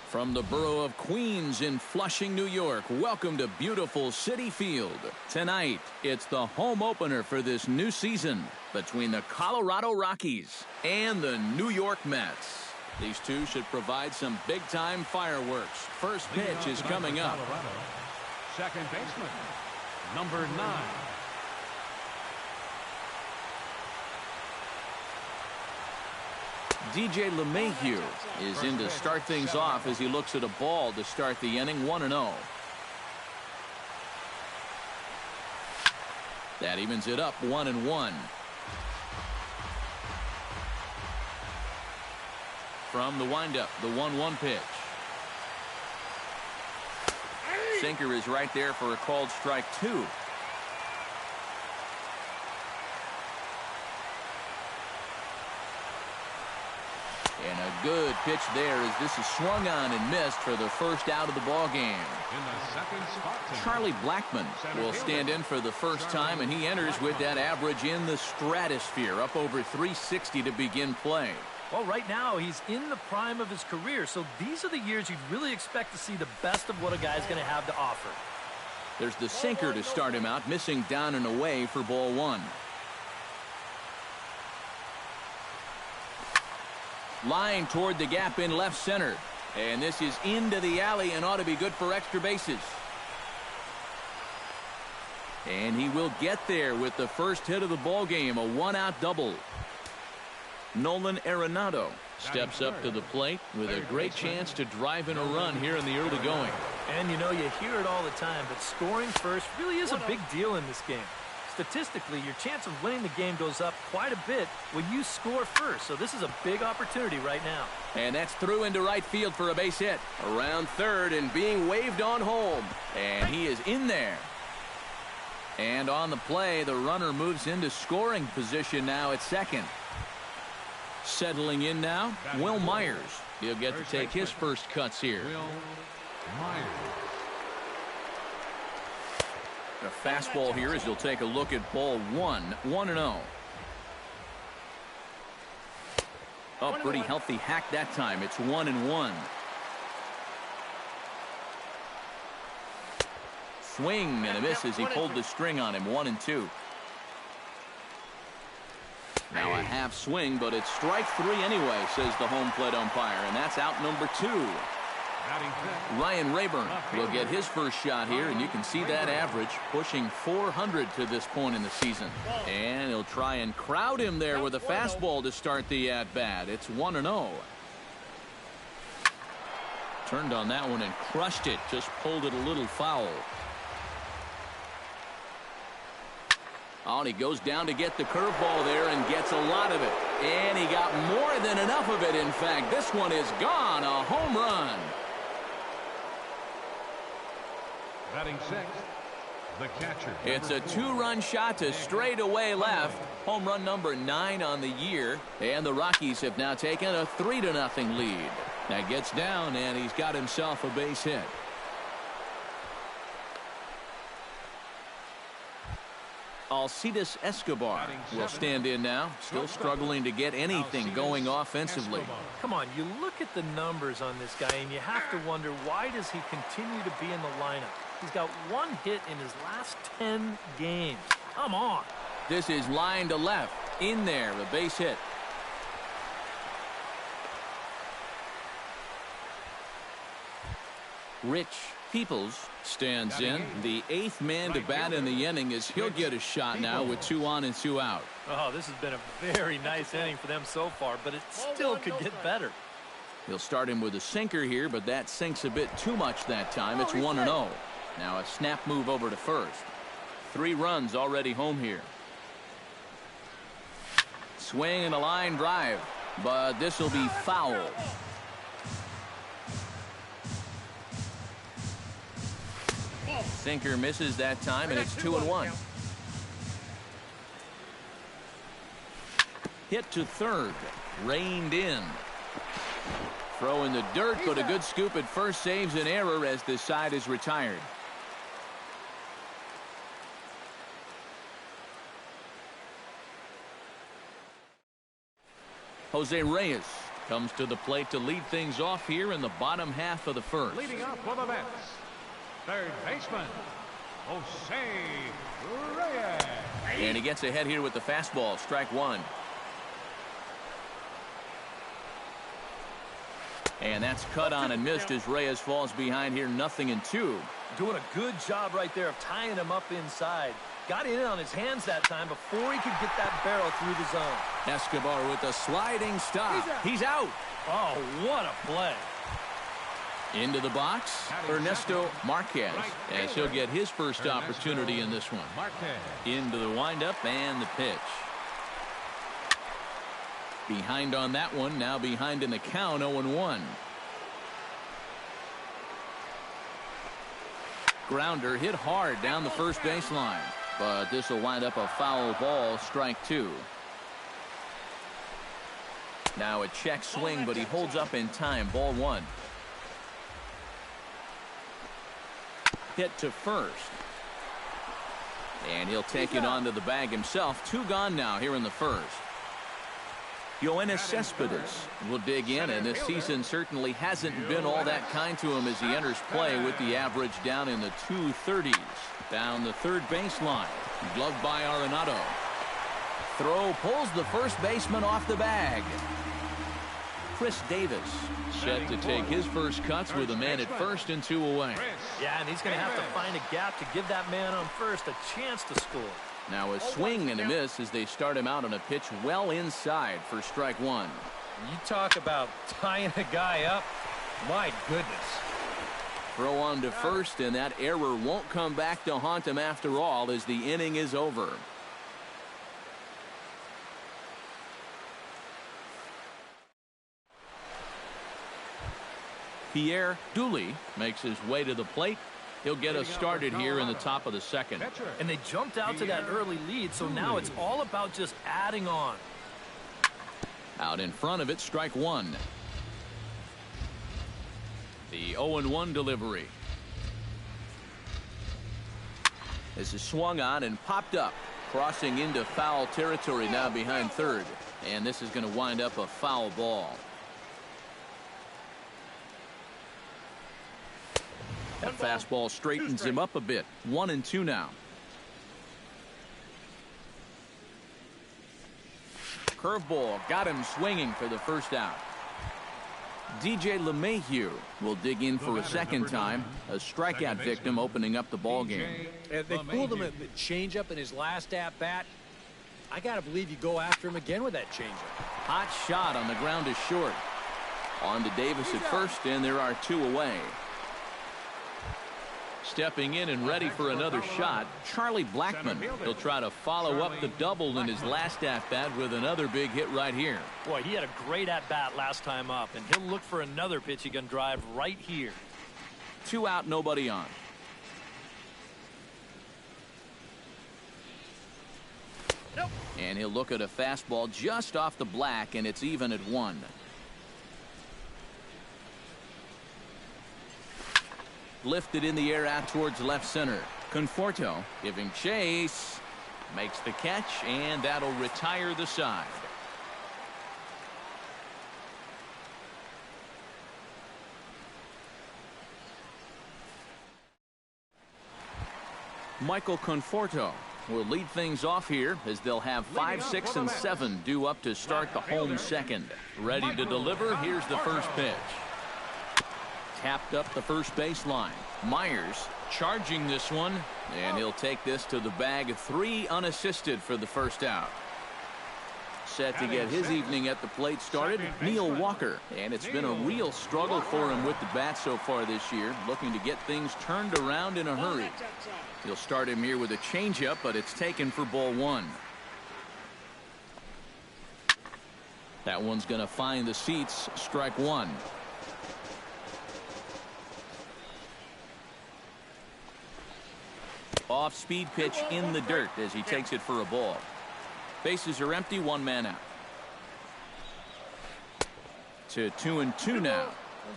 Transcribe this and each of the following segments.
From the borough of Queens in Flushing, New York, welcome to beautiful Citi Field. Tonight, it's the home opener for this new season between the Colorado Rockies and the New York Mets. These two should provide some big-time fireworks. First pitch is coming up. Colorado, second baseman, number 9. DJ LeMahieu is in to start things off as he looks at a ball to start the inning, 1-0. That evens it up, 1-1. From the windup, the 1-1 pitch. Sinker is right there for a called strike 2. And a good pitch there as this is swung on and missed for the first out of the ball game. In the second spot, Charlie Blackmon will stand in for the first time, and he enters with that average in the stratosphere, up over 360 to begin play. Well, right now he's in the prime of his career, so these are the years you'd really expect to see the best of what a guy's going to have to offer. There's the sinker to start him out, missing down and away for ball 1. Line toward the gap in left center. And this is into the alley and ought to be good for extra bases. And he will get there with the first hit of the ball game, a 1-out double. Nolan Arenado steps up to the plate with a great chance to drive in a run here in the early going. And you know, you hear it all the time, but scoring first really is a big deal in this game. Statistically, your chance of winning the game goes up quite a bit when you score first. So this is a big opportunity right now. And that's through into right field for a base hit. Around third and being waved on home. And he is in there. And on the play, the runner moves into scoring position now at second. Settling in now, Will Myers. He'll get to take his first cuts here. Will Myers. A fastball here as you'll take a look at ball 1, 1-0. Oh, pretty healthy hack that time. It's 1-1. Swing and a miss as he pulled the string on him, 1-2. Now a half swing, but it's strike 3 anyway, says the home plate umpire, and that's out number 2. Ryan Rayburn will get his first shot here, and you can see that average pushing 400 to this point in the season. And he'll try and crowd him there with a fastball to start the at-bat. It's 1-0. Turned on that one and crushed it. Just pulled it a little foul. Oh, and he goes down to get the curveball there and gets a lot of it. And he got more than enough of it, in fact. This one is gone. A home run. Batting sixth, the catcher. It's a 2-run shot to straightaway left. Home run number 9 on the year. And the Rockies have now taken a 3-0 lead. That gets down, and he's got himself a base hit. Alcides Escobar will stand in now, still struggling to get anything going offensively. Come on, you look at the numbers on this guy, and you have to wonder, why does he continue to be in the lineup? He's got 1 hit in his last 10 games. Come on. This is line to left. In there, a base hit. Rich Peoples stands in. The 8th man to bat in the inning as he'll get a shot now with 2 on and 2 out. Oh, this has been a very nice inning for them so far, but it still could get better. He'll start him with a sinker here, but that sinks a bit too much that time. It's 1-0. Now a snap move over to first. 3 runs already home here. Swing and a line drive, but this will be foul. Sinker misses that time, and it's 2-1. Hit to third, reined in. Throw in the dirt, but a good scoop at first saves an error as this side is retired. Jose Reyes Comes to the plate to lead things off here in the bottom half of the first. Leading up for the Mets, third baseman, Jose Reyes. And he gets ahead here with the fastball. Strike one. And that's cut on and missed as Reyes falls behind here 0-2. Doing a good job right there of tying him up inside. Got in on his hands that time before he could get that barrel through the zone. Escobar with a sliding stop. He's out. Oh, what a play. Into the box, Ernesto Marquez, as he'll get his first opportunity in this one. Into the windup and the pitch. Behind on that one, now behind in the count, 0-1. Grounder hit hard down the first baseline, but this will wind up a foul ball, strike two. Now a check swing, but he holds up in time, ball one. Hit to first. And he'll take it onto the bag himself. Two gone now here in the first. Yoenis Cespedes will dig in, and this season certainly hasn't been all that kind to him as he enters play with the average down in the 230s. Down the third baseline. Gloved by Arenado. Throw pulls the first baseman off the bag. Chris Davis set to take his first cuts with a man at first and two away. Yeah, and he's going to have to find a gap to give that man on first a chance to score. Now a swing and a miss as they start him out on a pitch well inside for strike one. You talk about tying a guy up. My goodness. Throw on to first, and that error won't come back to haunt him after all as the inning is over. Pierre Dooley makes his way to the plate. He'll get us started here in the top of the second. And they jumped out to that early lead, so now it's all about just adding on. Out in front of it, strike one. The 0-1 delivery. This is swung on and popped up. Crossing into foul territory now behind third. And this is going to wind up a foul ball. That fastball straightens him up a bit. 1-2 now. Curveball got him swinging for the first out. DJ LeMahieu will dig in for a second time. A strikeout victim opening up the ball game. They fooled him at the changeup in his last at bat. I gotta believe you go after him again with that changeup. Hot shot on the ground is short. On to Davis at first, and there are two away. Stepping in and ready for another shot, Charlie Blackmon. He'll try to follow up the double in his last at-bat with another big hit right here. Boy, he had a great at-bat last time up, and he'll look for another pitch he can drive right here. Two out, nobody on. Nope. And he'll look at a fastball just off the black, and it's even at one. Lifted in the air out towards left center. Conforto giving chase. Makes the catch, and that'll retire the side. Michael Conforto will lead things off here as they'll have 5, 6, and 7 due up to start the home second. Ready to deliver. Here's the first pitch. Tapped up the first baseline. Myers charging this one, and he'll take this to the bag. 3 unassisted for the first out. Set to get his evening at the plate started, Neil Walker. And it's been a real struggle for him with the bat so far this year, looking to get things turned around in a hurry. He'll start him here with a changeup, but it's taken for ball one. That one's going to find the seats, strike one. Off-speed pitch in the dirt as he takes it for a ball. Bases are empty, one man out. To 2-2 now.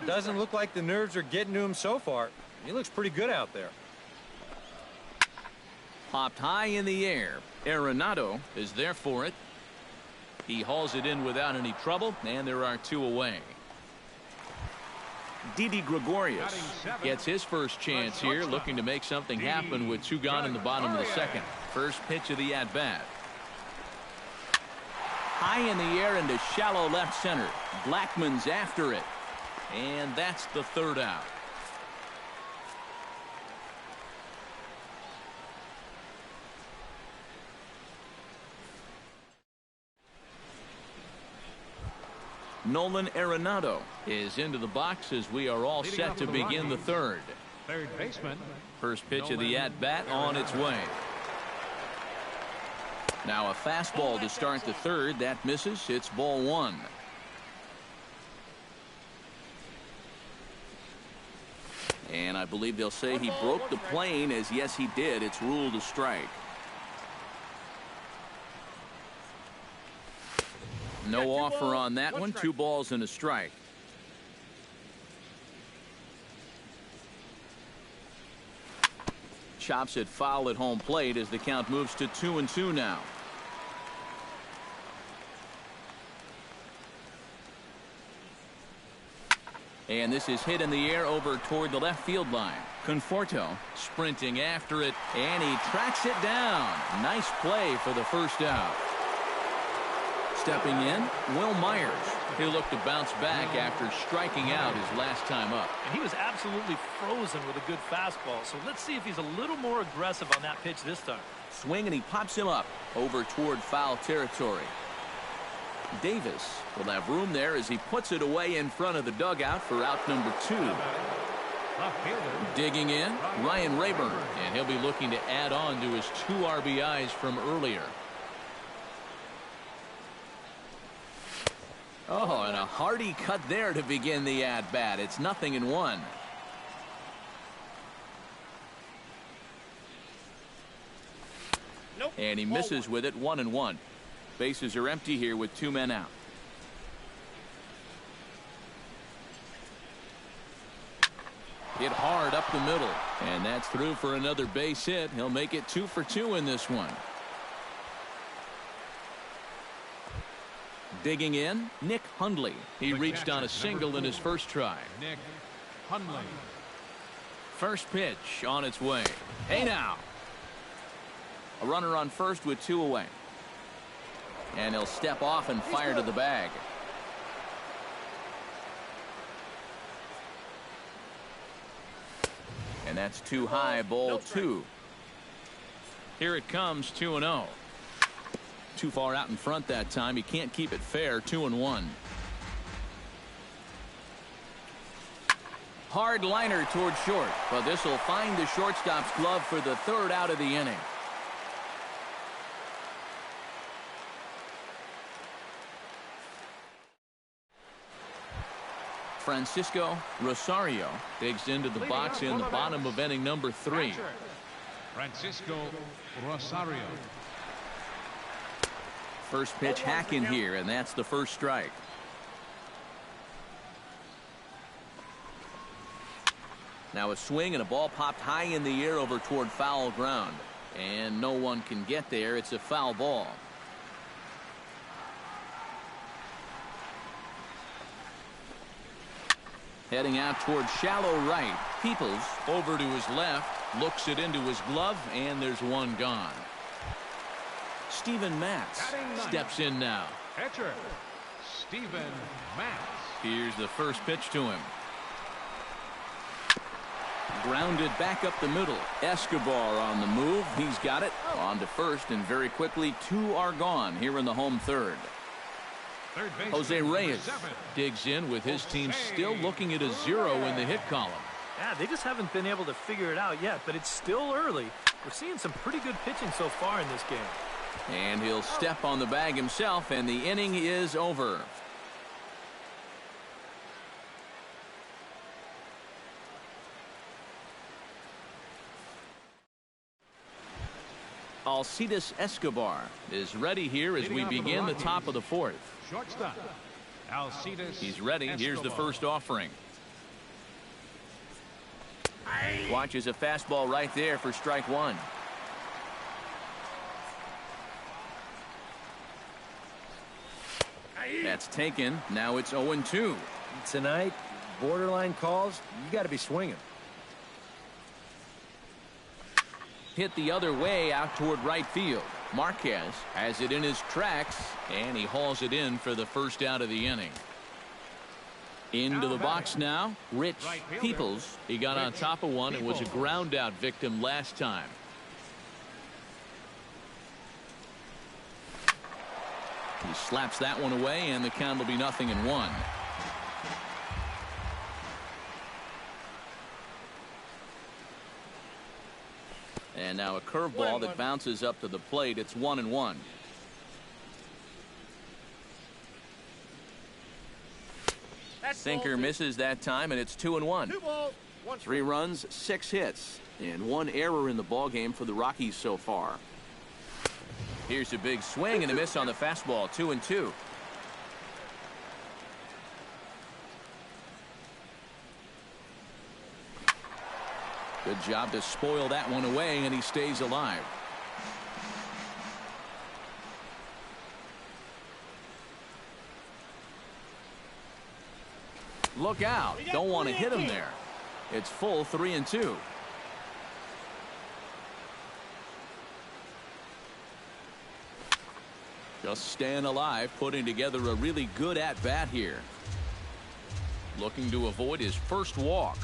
Doesn't look like the nerves are getting to him so far. He looks pretty good out there. Popped high in the air. Arenado is there for it. He hauls it in without any trouble, and there are 2 away. Didi Gregorius gets his first chance here, looking to make something happen with 2 gone in the bottom of the second. First pitch of the at-bat. High in the air into shallow left center. Blackmon's after it. And that's the 3rd out. Nolan Arenado is into the box as we are all set to begin the 3rd. Third baseman. First pitch of the at-bat on its way. Now a fastball to start the 3rd. That misses. It's ball 1. And I believe they'll say he broke the plane, as yes he did. It's ruled a strike. No offer on that one. 2 balls and a strike. Chops it foul at home plate as the count moves to 2-2 now. And this is hit in the air over toward the left field line. Conforto sprinting after it, and he tracks it down. Nice play for the first out. Stepping in, Will Myers. He'll look to bounce back after striking out his last time up. And he was absolutely frozen with a good fastball, so let's see if he's a little more aggressive on that pitch this time. Swing, and he pops him up over toward foul territory. Davis will have room there as he puts it away in front of the dugout for out number 2. Digging in, Ryan Rayburn, and he'll be looking to add on to his 2 RBIs from earlier. Oh, and a hearty cut there to begin the at-bat. It's 0-1. Nope. And he misses with it. 1-1. Bases are empty here with 2 men out. Hit hard up the middle, and that's through for another base hit. He'll make it 2 for 2 in this one. Digging in, Nick Hundley. He reached on a single in his first try. Nick Hundley. First pitch on its way. Hey now. A runner on first with 2 away. And he'll step off and fire to the bag. And that's too high, ball 2. Here it comes, 2-0. Too far out in front that time. He can't keep it fair. 2-1. Hard liner toward short, but this will find the shortstop's glove for the 3rd out of the inning. Francisco Rosario digs into the box in the bottom of inning number 3. Francisco Rosario. First pitch hack in here, and that's the first strike. Now a swing, and a ball popped high in the air over toward foul ground, and no one can get there. It's a foul ball. Heading out toward shallow right. Peoples over to his left, looks it into his glove, and there's one gone. Steven Matz steps in now. Catcher Steven Matz. Here's the first pitch to him. Grounded back up the middle. Escobar on the move. He's got it. On to first, and very quickly 2 are gone here in the home 3rd. Jose Reyes digs in with his team still looking at a 0 in the hit column. Yeah, they just haven't been able to figure it out yet, but it's still early. We're seeing some pretty good pitching so far in this game. And he'll step on the bag himself, and the inning is over. Alcides Escobar is ready here as we begin the top of the 4th. Shortstop Alcides. He's ready. Here's the first offering. Watches a fastball right there for strike 1. That's taken. Now it's 0-2. Tonight, borderline calls, you got to be swinging. Hit the other way out toward right field. Marquez has it in his tracks, and he hauls it in for the first out of the inning. Into the box now, Rich Peoples. He got on top of one and was a ground out victim last time. He slaps that one away, and the count will be 0-1. And now a curveball that bounces up to the plate. It's 1-1. Sinker misses that time, and it's 2-1. 3 runs, 6 hits, and 1 error in the ballgame for the Rockies so far. Here's a big swing and a miss on the fastball. 2-2. Good job to spoil that one away, and he stays alive. Look out. Don't want to hit him there. It's full 3-2. Just staying alive, putting together a really good at-bat here. Looking to avoid his first walk.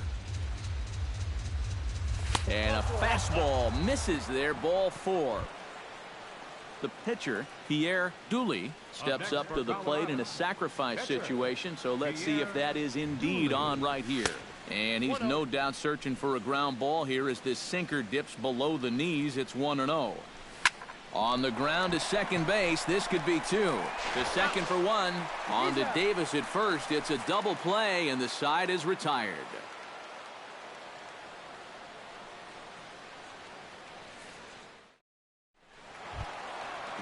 And a fastball misses there, ball 4. The pitcher, Pierre Dooley, steps up to the plate in a sacrifice situation, so let's see if that is indeed on right here. And he's no doubt searching for a ground ball here as this sinker dips below the knees. It's 1-0. On the ground to second base, this could be 2. To second for 1. On to Davis at first. It's a double play, and the side is retired.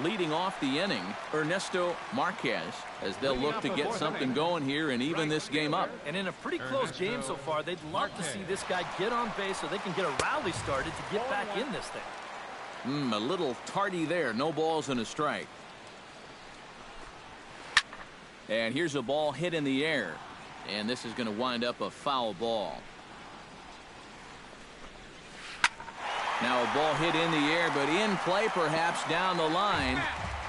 Leading off the inning, Ernesto Marquez, as they'll look to get something going here and even this game up. And in a pretty close game so far, they'd love to see this guy get on base so they can get a rally started to get back in this thing. A little tardy there. No balls and a strike. And here's a ball hit in the air. And this is going to wind up a foul ball. Now a ball hit in the air, but in play perhaps down the line.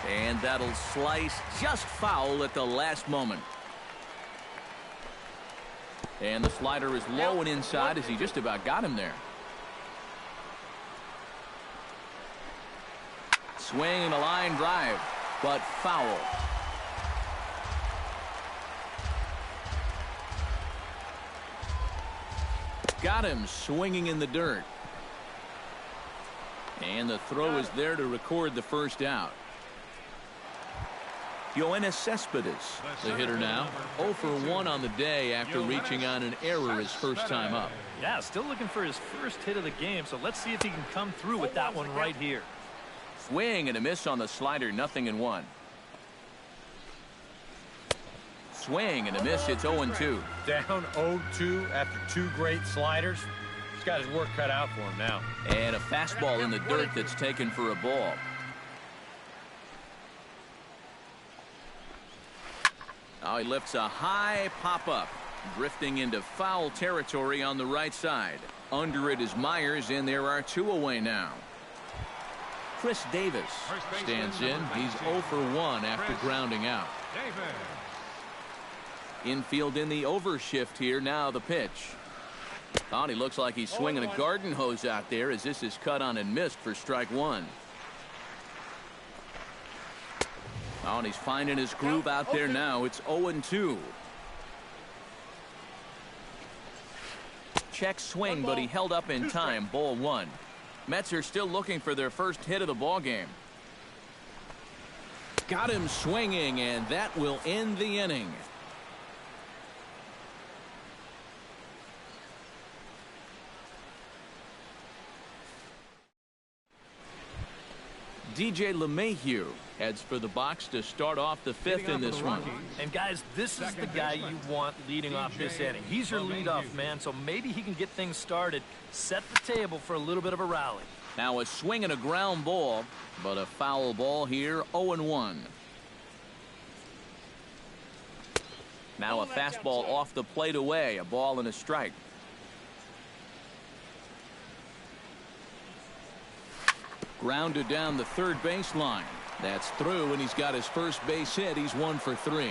And that'll slice just foul at the last moment. And the slider is low and inside as he just about got him there. Swing and a line drive, but foul. Got him swinging in the dirt. And the throw is there to record the first out. Yoenis Cespedes, the hitter now, 0 for 1 on the day after reaching on an error his first time up. Yeah, still looking for his first hit of the game, so let's see if he can come through with that one right here. Swing and a miss on the slider, 0-1. Swing and a miss, it's 0-2. Down 0-2 after 2 great sliders. He's got his work cut out for him now. And a fastball in the dirt that's taken for a ball. Now he lifts a high pop-up, drifting into foul territory on the right side. Under it is Myers, and there are 2 away now. Chris Davis stands in. He's 0 for 1 after grounding out. Infield in the overshift here. Now the pitch. Oh, he looks like he's swinging a garden hose out there as this is cut on and missed for strike 1. Oh, and he's finding his groove out there now. It's 0-2. Check swing, but he held up in time. Ball 1. Mets are still looking for their first hit of the ball game. Got him swinging, and that will end the inning. DJ LeMahieu heads for the box to start off the 5th in this one. And guys, this is the guy you want leading off this inning. He's your leadoff man, so maybe he can get things started, set the table for a little bit of a rally. Now a swing and a ground ball, but a foul ball here, 0-1. Now a fastball off the plate away, a ball and a strike. Grounded down the third baseline. That's through, and he's got his first base hit. He's 1 for 3.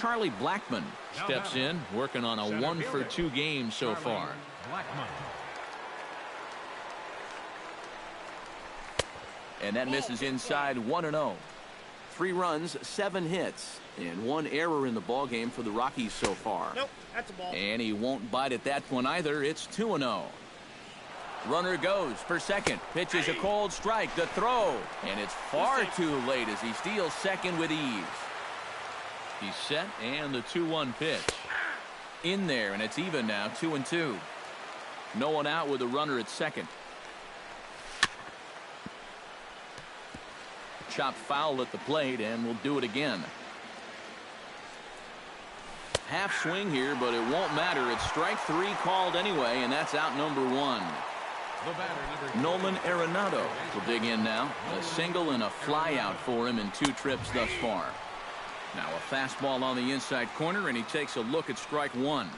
Charlie Blackmon steps in, working on a 1 for 2 game so far. And that misses inside 1-0. 3 runs, 7 hits, and 1 error in the ball game for the Rockies so far. Nope, that's a ball. And he won't bite at that one either. It's 2-0. Runner goes for second. Pitches a cold strike. The throw. And it's far too late as he steals second with ease. He's set, and the 2-1 pitch. In there, and it's even now, 2-2. No one out with a runner at second. Chopped foul at the plate, and we'll do it again. Half swing here, but it won't matter. It's strike 3 called anyway, and that's out number 1. Nolan Arenado will dig in now. A single and a fly out for him in 2 trips thus far. Now a fastball on the inside corner, and he takes a look at strike 1.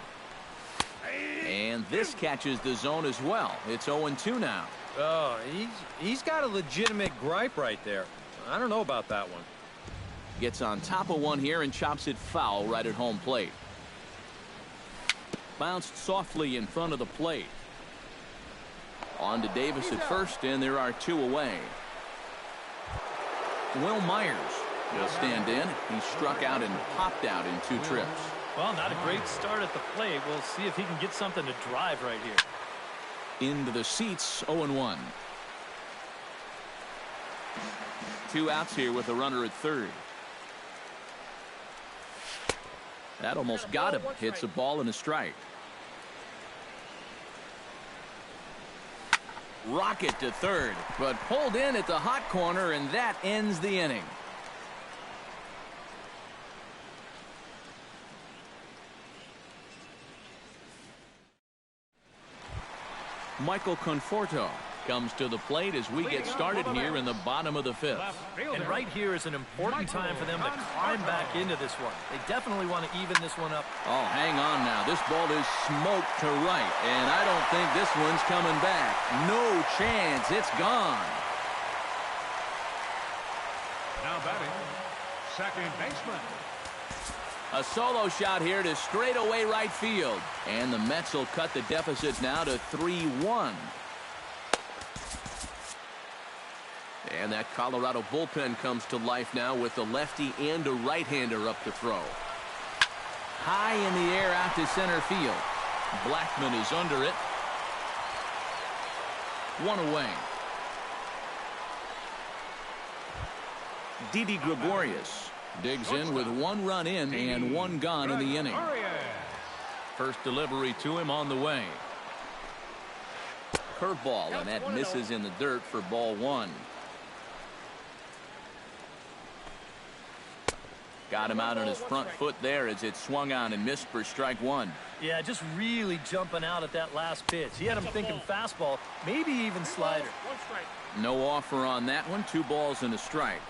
And this catches the zone as well. It's 0-2 now. Oh, he's got a legitimate gripe right there. I don't know about that one. Gets on top of one here and chops it foul right at home plate. Bounced softly in front of the plate. On to Davis at first, and there are 2 away. Will Myers will stand in. He struck out and popped out in 2 trips. Well, not a great start at the plate. We'll see if he can get something to drive right here. Into the seats, 0-1. 2 outs here with a runner at third. That almost got him. Hits a ball and a strike. Rocket to third, but pulled in at the hot corner, and that ends the inning. Michael Conforto comes to the plate as we get started here in the bottom of the 5th. And right here is an important time for them to climb back into this one. They definitely want to even this one up. Oh, hang on now. This ball is smoked to right, and I don't think this one's coming back. No chance. It's gone. Now batting, second baseman. A solo shot here to straightaway right field. And the Mets will cut the deficit now to 3-1. And that Colorado bullpen comes to life now with the lefty and a right-hander up to throw. High in the air out to center field. Blackmon is under it. 1 away. Didi Gregorius digs in with 1 run in and 1 gone in the inning. First delivery to him on the way. Curveball, and that misses in the dirt for ball 1. Got him out on his front foot there as it swung on and missed for strike 1. Yeah, just really jumping out at that last pitch. He had him thinking fastball, maybe even slider. No offer on that one. 2 balls and a strike.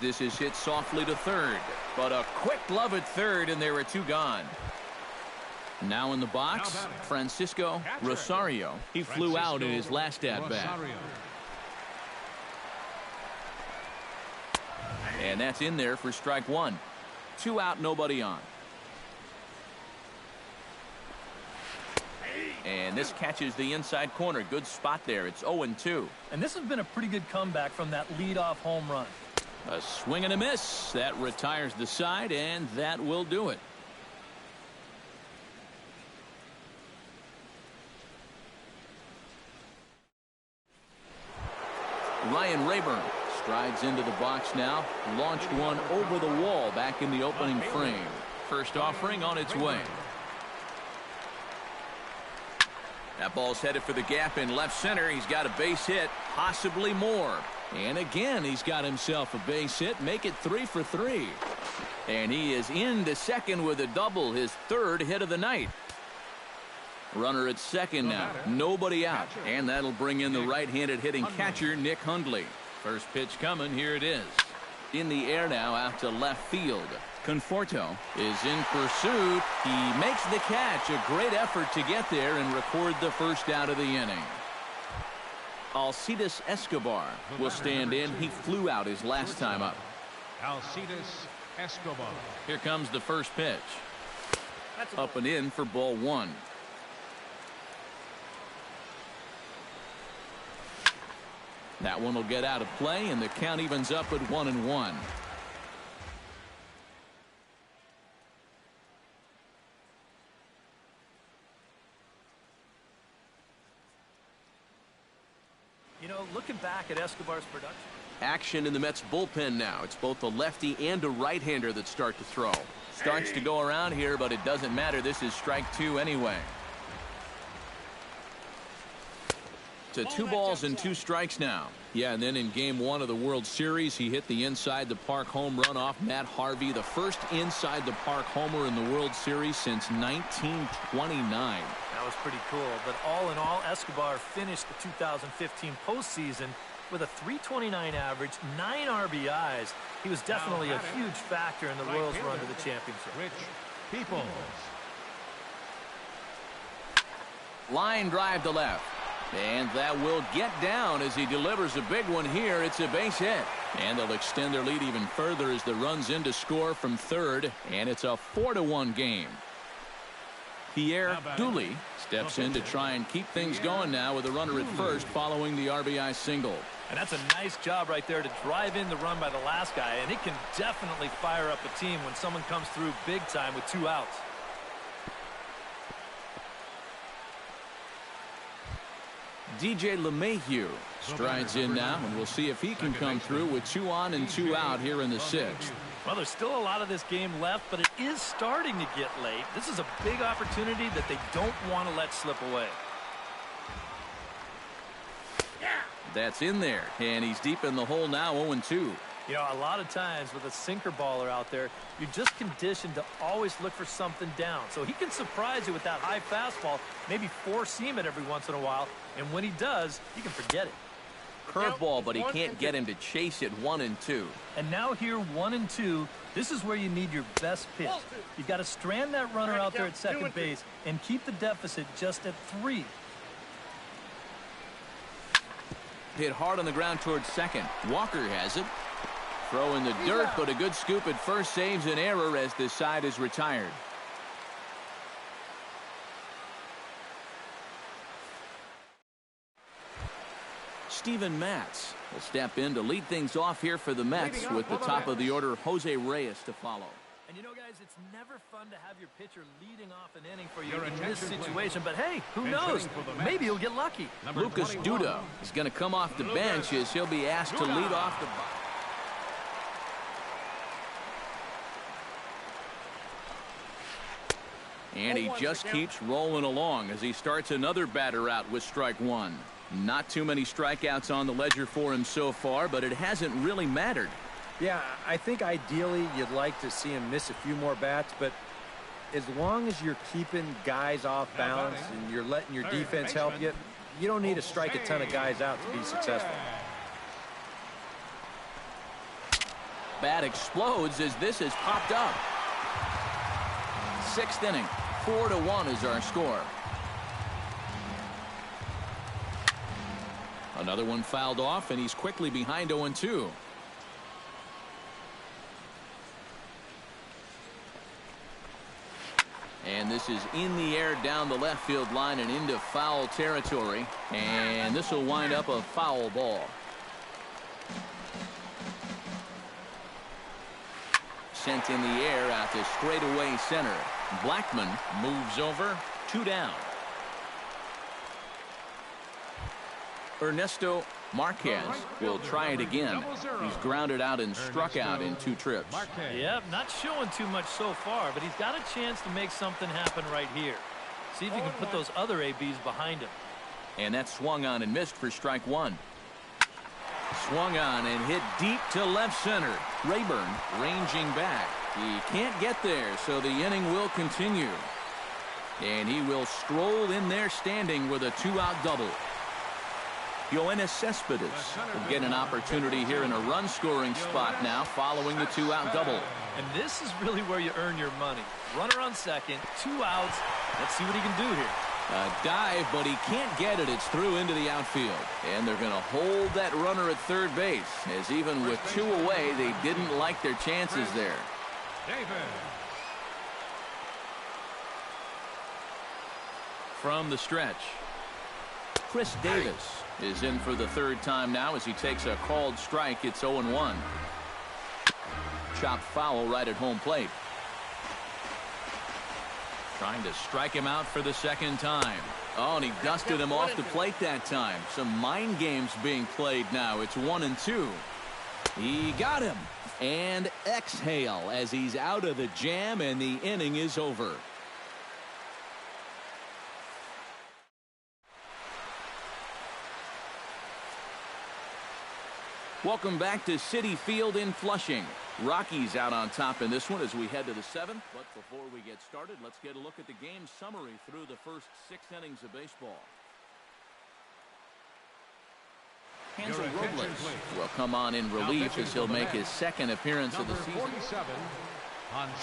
This is hit softly to third, but a quick glove at third, and there are 2 gone. Now in the box, Francisco Rosario. He flew out in his last at-bat. And that's in there for strike 1. 2 out, nobody on. And this catches the inside corner. Good spot there. It's 0-2. And this has been a pretty good comeback from that leadoff home run. A swing and a miss. That retires the side, and that will do it. Ryan Rayburn strides into the box now. Launched one over the wall back in the opening frame. First offering on its way. That ball's headed for the gap in left center. He's got a base hit, possibly more. And again, he's got himself a base hit. Make it 3 for 3. And he is into second with a double, his 3rd hit of the night. Runner at second now. Nobody out. And that'll bring in the right-handed hitting catcher, Nick Hundley. First pitch coming. Here it is. In the air now out to left field. Conforto is in pursuit. He makes the catch. A great effort to get there and record the first out of the inning. Alcides Escobar will stand in. He flew out his last time up. Alcides Escobar. Here comes the first pitch. Up and in for ball one. That one will get out of play, and the count evens up at 1-1. You know, looking back at Escobar's production. Action in the Mets bullpen now. It's both a lefty and a right-hander that start to throw. Starts to go around here, but it doesn't matter. This is strike two anyway. To 2 balls and 2 strikes now. Yeah, and then in game 1 of the World Series, he hit the inside the park home run off Matt Harvey, the first inside the park homer in the World Series since 1929. That was pretty cool. But all in all, Escobar finished the 2015 postseason with a .329 average, 9 RBIs. He was definitely a huge factor in the Royals' run to the championship. Rich Peoples. Line drive to left. And that will get down as he delivers a big one here. It's a base hit. And they'll extend their lead even further as the run's in to score from third. And it's a 4-1 game. Pierre Dooley steps in to try and keep things going now with a runner at first following the RBI single. And that's a nice job right there to drive in the run by the last guy. And it can definitely fire up a team when someone comes through big time with 2 outs. DJ LeMahieu strides in now, and we'll see if he can come through with 2 on and 2 out here in the 6th. Well, there's still a lot of this game left, but it is starting to get late. This is a big opportunity that they don't want to let slip away. That's in there, and he's deep in the hole now, 0-2. You know, a lot of times with a sinker baller out there, you're just conditioned to always look for something down. So he can surprise you with that high fastball, maybe 4-seam it every once in a while, and when he does, you can forget it. Curveball, but he can't get him to chase it 1-2. And now here, 1-2, this is where you need your best pitch. You've got to strand that runner out there at second base and keep the deficit just at 3. Hit hard on the ground towards second. Walker has it. Throw in the dirt, but a good scoop at first saves an error as this side is retired. Steven Matz will step in to lead things off here for the Mets with the top of the order, Jose Reyes, to follow. And you know, guys, it's never fun to have your pitcher leading off an inning for you in this situation. But, hey, who knows? Maybe he'll get lucky. Lucas Duda is going to come off the bench as he'll be asked to lead off the box. And he just keeps rolling along as he starts another batter out with strike 1. Not too many strikeouts on the ledger for him so far, but it hasn't really mattered. Yeah, I think ideally you'd like to see him miss a few more bats, but as long as you're keeping guys off balance and you're letting your defense help you, you don't need to strike a ton of guys out to be successful. Bat explodes as this has popped up. 6th inning, 4-1 is our score. Another one fouled off, and he's quickly behind 0-2. And this is in the air down the left field line and into foul territory. And this will wind up a foul ball. Sent in the air out to straightaway center. Blackman moves over, 2 down. Ernesto Marquez will try it again. He's grounded out and struck out in 2 trips. Yep, not showing too much so far, but he's got a chance to make something happen right here. See if you can put those other ABs behind him. And that swung on and missed for strike 1. Swung on and hit deep to left center. Rayburn ranging back. He can't get there, so the inning will continue. And he will stroll in there standing with a 2-out double. Yoenis Cespedes will get an opportunity here in a run-scoring spot now following the two-out double. And this is really where you earn your money. Runner on second, 2 outs. Let's see what he can do here. A dive, but he can't get it. It's through into the outfield. And they're going to hold that runner at third base, as even with 2 away, they didn't like their chances there. From the stretch, Chris Davis is in for the 3rd time now as he takes a called strike. It's 0-1. Chopped foul right at home plate. Trying to strike him out for the 2nd time. Oh, and he dusted him off the plate that time. Some mind games being played now. It's 1-2. He got him. And exhale as he's out of the jam, and the inning is over. Welcome back to Citi Field in Flushing. Rockies out on top in this one as we head to the 7th. But before we get started, let's get a look at the game summary through the first 6 innings of baseball. Hansel Robles will come on in relief as he'll make his 2nd appearance of the season.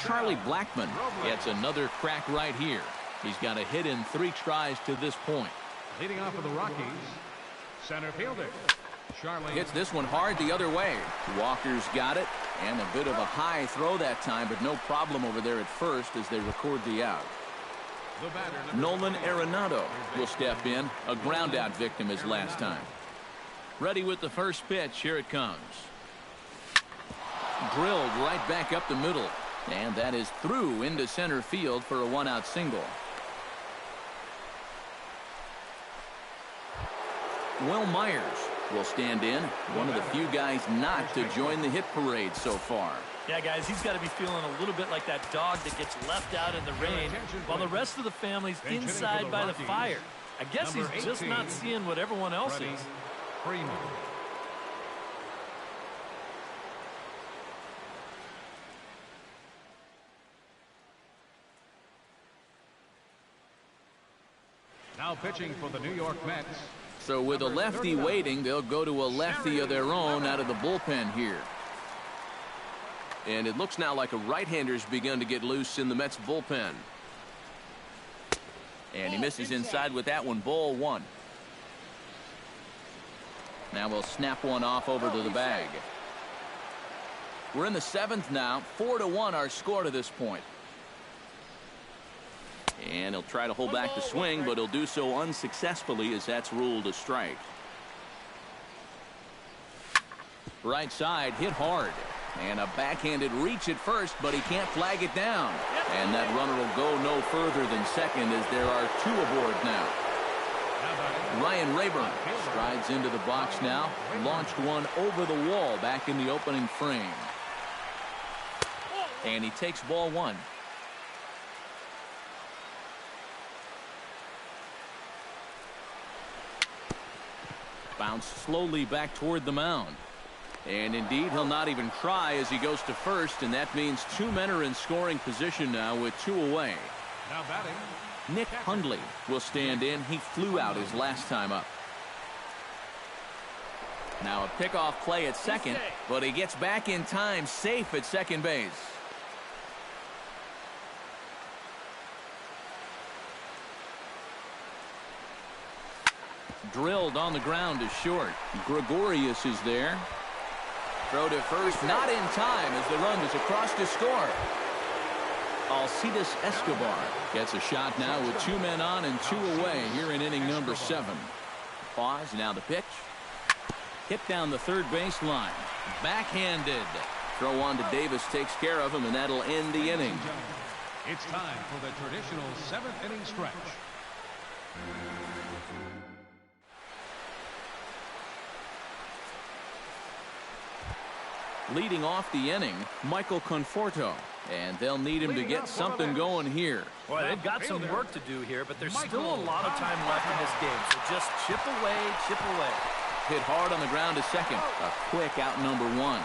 Charlie Blackmon gets another crack right here. He's got a hit in 3 tries to this point. Leading off for the Rockies, center fielder Charlie. Hits this one hard the other way. Walker's got it, and a bit of a high throw that time, but no problem over there at first as they record the out. Nolan Arenado will step in, a ground out victim his last time. Ready with the first pitch. Here it comes. Drilled right back up the middle, and that is through into center field for a 1-out single. Will Myers will stand in, one of the few guys not to join the hit parade so far. Yeah, guys, he's got to be feeling a little bit like that dog that gets left out in the rain while the rest of the family's inside by the fire. I guess he's just not seeing what everyone else is. Now pitching for the New York Mets. So with a lefty waiting, they'll go to a lefty of their own out of the bullpen here. And it looks now like a right-hander's begun to get loose in the Mets bullpen. And he misses inside with that one. Ball 1. Now we'll snap one off over to the bag. We're in the 7th now. 4-1 our score to this point. And he'll try to hold back the swing, but he'll do so unsuccessfully as that's ruled a strike. Right side hit hard. And a backhanded reach at first, but he can't flag it down. And that runner will go no further than second as there are 2 aboard now. Ryan Rayburn strides into the box now. Launched one over the wall back in the opening frame. And he takes ball 1. Bounce slowly back toward the mound. And indeed, he'll not even try as he goes to first, and that means 2 men are in scoring position now with 2 away. Now batting, Nick Hundley will stand in. He flew out his last time up. Now a pickoff play at second, but he gets back in time, safe at second base. Drilled on the ground is short. Gregorius is there. Throw to first, not in time as the run is across to score. Alcides Escobar gets a shot now with 2 men on and 2 away here in inning number 7. Pause, now the pitch. Hit down the third base line. Backhanded. Throw on to Davis takes care of him, and that'll end the inning. it's time for the traditional 7th inning stretch. Leading off the inning, Michael Conforto. And they'll need him to get something going here. Boy, they've got some work to do here, but there's still a lot of time left in this game. So just chip away, chip away. Hit hard on the ground to second. A quick out number 1.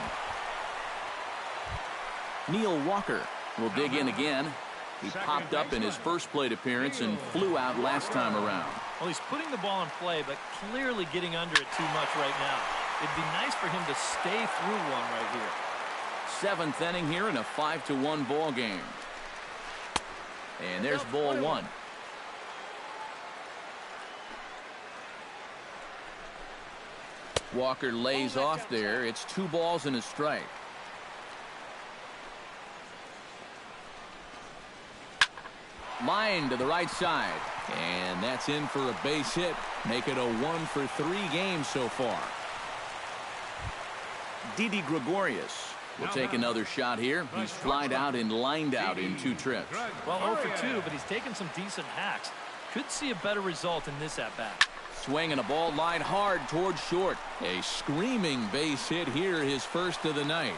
Neil Walker will dig in again. He popped up in his first plate appearance and flew out last time around. Well, he's putting the ball in play, but clearly getting under it too much right now. It'd be nice for him to stay through one right here. Seventh inning here in a 5-1 ball game. And there's ball one. Walker lays off there. It's 2 balls and a strike. Line to the right side. And that's in for a base hit. Make it a 1-for-3 game so far. Didi Gregorius will take another shot here. He's flied out and lined out in 2 trips. Well, 0 for 2, but he's taken some decent hacks. Could see a better result in this at-bat. Swinging a ball line hard towards short. A screaming base hit here, his first of the night.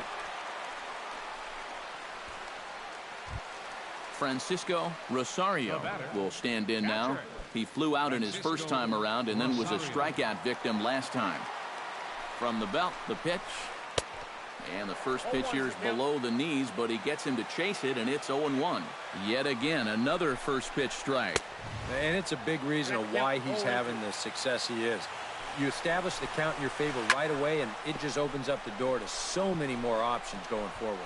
Francisco Rosario will stand in now. He flew out in his first time around and then was a strikeout victim last time. From the belt, the pitch. And the first pitch here is below the knees, but he gets him to chase it, and it's 0-1. Yet again, another first pitch strike. And it's a big reason of why he's having the success he is. You establish the count in your favor right away, and it just opens up the door to so many more options going forward.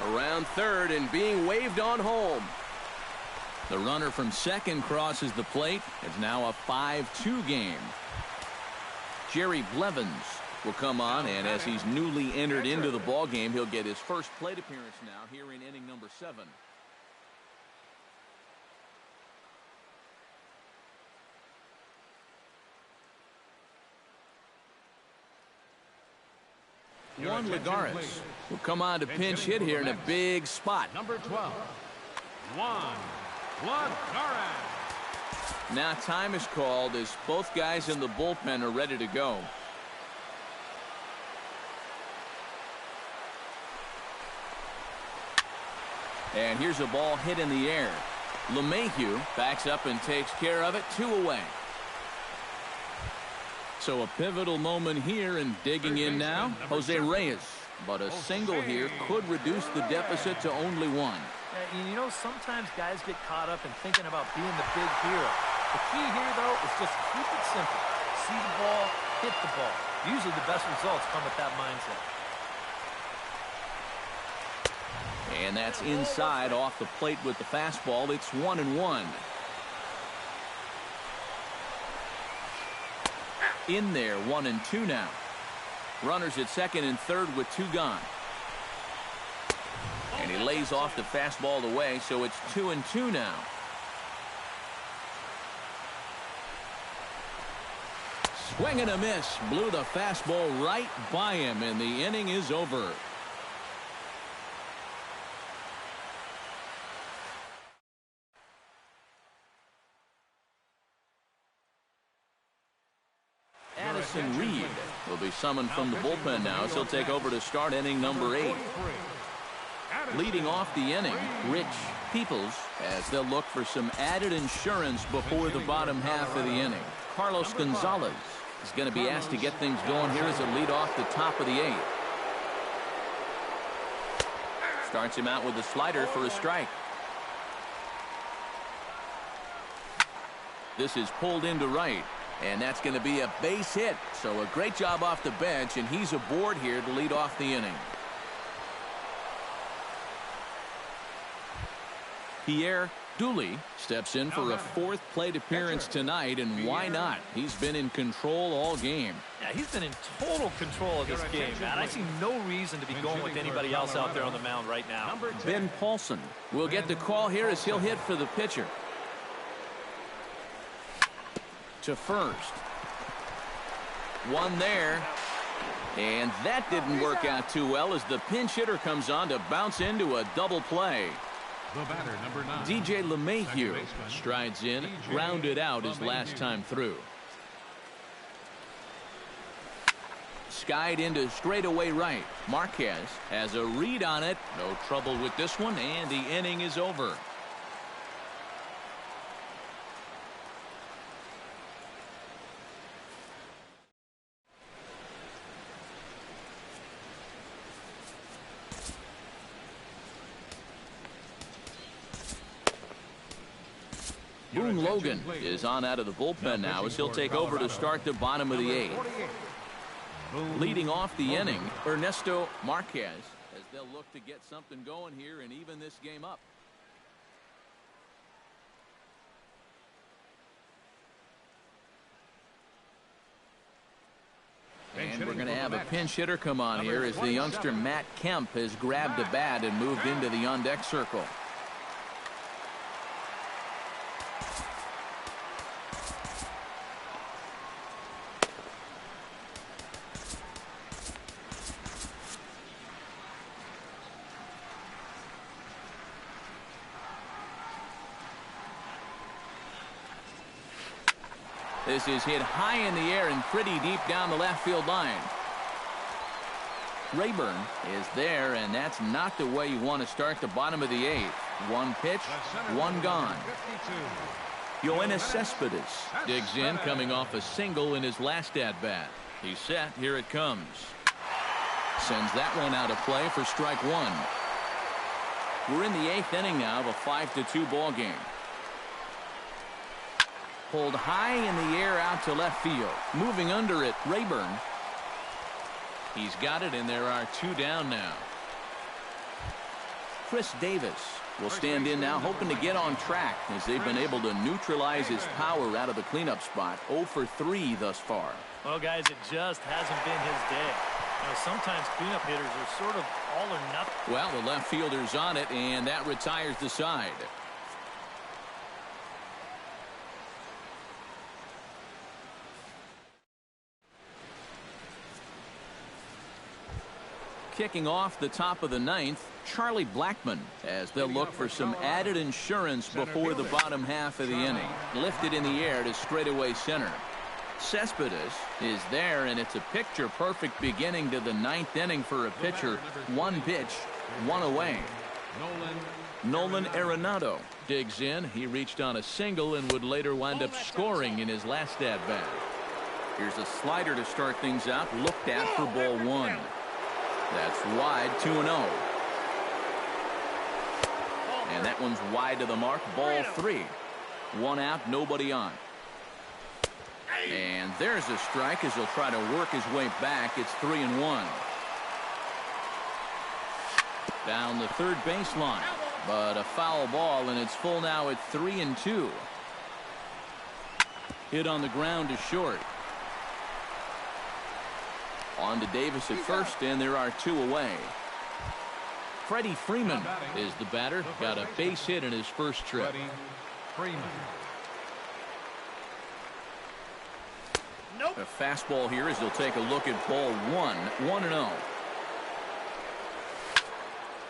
Around third and being waved on home. The runner from second crosses the plate. It's now a 5-2 game. Jerry Blevins will come on, and as he's newly entered into the ball game, he'll get his first plate appearance now here in inning number 7. Juan Lagares will come on to pinch hit here in a big spot. Number 12, Juan Lagares. Now time is called as both guys in the bullpen are ready to go. And here's a ball hit in the air. LeMahieu backs up and takes care of it. 2 away. So a pivotal moment here, and digging in now, Jose Reyes. But a single here could reduce the deficit to only 1. You know, sometimes guys get caught up in thinking about being the big hero. The key here, though, is just keep it simple. See the ball, hit the ball. Usually the best results come with that mindset. And that's inside off the plate with the fastball. It's 1-1. In there, 1-2 now. Runners at second and third with 2 gone. And he lays off the fastball away, so it's 2-2 now. Swing and a miss. Blew the fastball right by him, and the inning is over. Addison Reed will be summoned from the bullpen now as he'll take over to start inning number 8. Leading off the inning, Rich Peoples, as they'll look for some added insurance before the bottom half of the inning. Carlos Gonzalez is going to be asked to get things going here as a lead off the top of the 8th. Starts him out with a slider for a strike. This is pulled into right. And that's going to be a base hit. So a great job off the bench, and he's aboard here to lead off the inning. Pierre Dooley steps in for a 4th plate appearance tonight, and why not? He's been in control all game. Yeah, he's been in total control of this game, man. I see no reason to be going with anybody else out there on the mound right now. Ben Paulson will get the call here as he'll hit for the pitcher. To first. One there. And that didn't work out too well as the pinch hitter comes on to bounce into a double play. The batter, number 9. DJ LeMahieu strides in, grounded out his last time through. Skied into straightaway right. Marquez has a read on it. No trouble with this one, and the inning is over. Boone Logan is on out of the bullpen now as he'll take over to start the bottom of the 8th. Leading off the inning, Ernesto Marquez, as they'll look to get something going here and even this game up. And we're going to have a pinch hitter come on here as the youngster Matt Kemp has grabbed a bat and moved into the on-deck circle. This is hit high in the air and pretty deep down the left field line. Rayburn is there, and that's not the way you want to start the bottom of the 8th. One pitch, one gone. Yoenis Cespedes digs in, coming off a single in his last at-bat. He's set. Here it comes. Sends that one out of play for strike 1. We're in the 8th inning now of a 5-2 ball game. Pulled high in the air out to left field. Moving under it, Rayburn. He's got it, and there are 2 down now. Chris Davis will stand in now, hoping to get on track as they've been able to neutralize his power out of the cleanup spot. 0 for 3 thus far. Well, guys, it just hasn't been his day. You know, sometimes cleanup hitters are sort of all or nothing. Well, the left fielder's on it, and that retires the side. Kicking off the top of the 9th, Charlie Blackmon, as they'll look for some added insurance before the bottom half of the inning. Lifted in the air to straightaway center. Cespedes is there, and it's a picture-perfect beginning to the 9th inning for a pitcher. One pitch, one away. Nolan Arenado digs in. He reached on a single and would later wind up scoring in his last at-bat. Here's a slider to start things out, looked at for ball 1. That's wide, 2-0. And that one's wide to the mark, ball 3. 1 out, nobody on. And there's a strike as he'll try to work his way back. It's 3-1. Down the third baseline, but a foul ball, and it's full now at 3-2. Hit on the ground to short. On to Davis at first, and there are 2 away. Freddie Freeman is the batter. Got a base hit in his first trip. A fastball here as he'll take a look at ball 1. 1-0.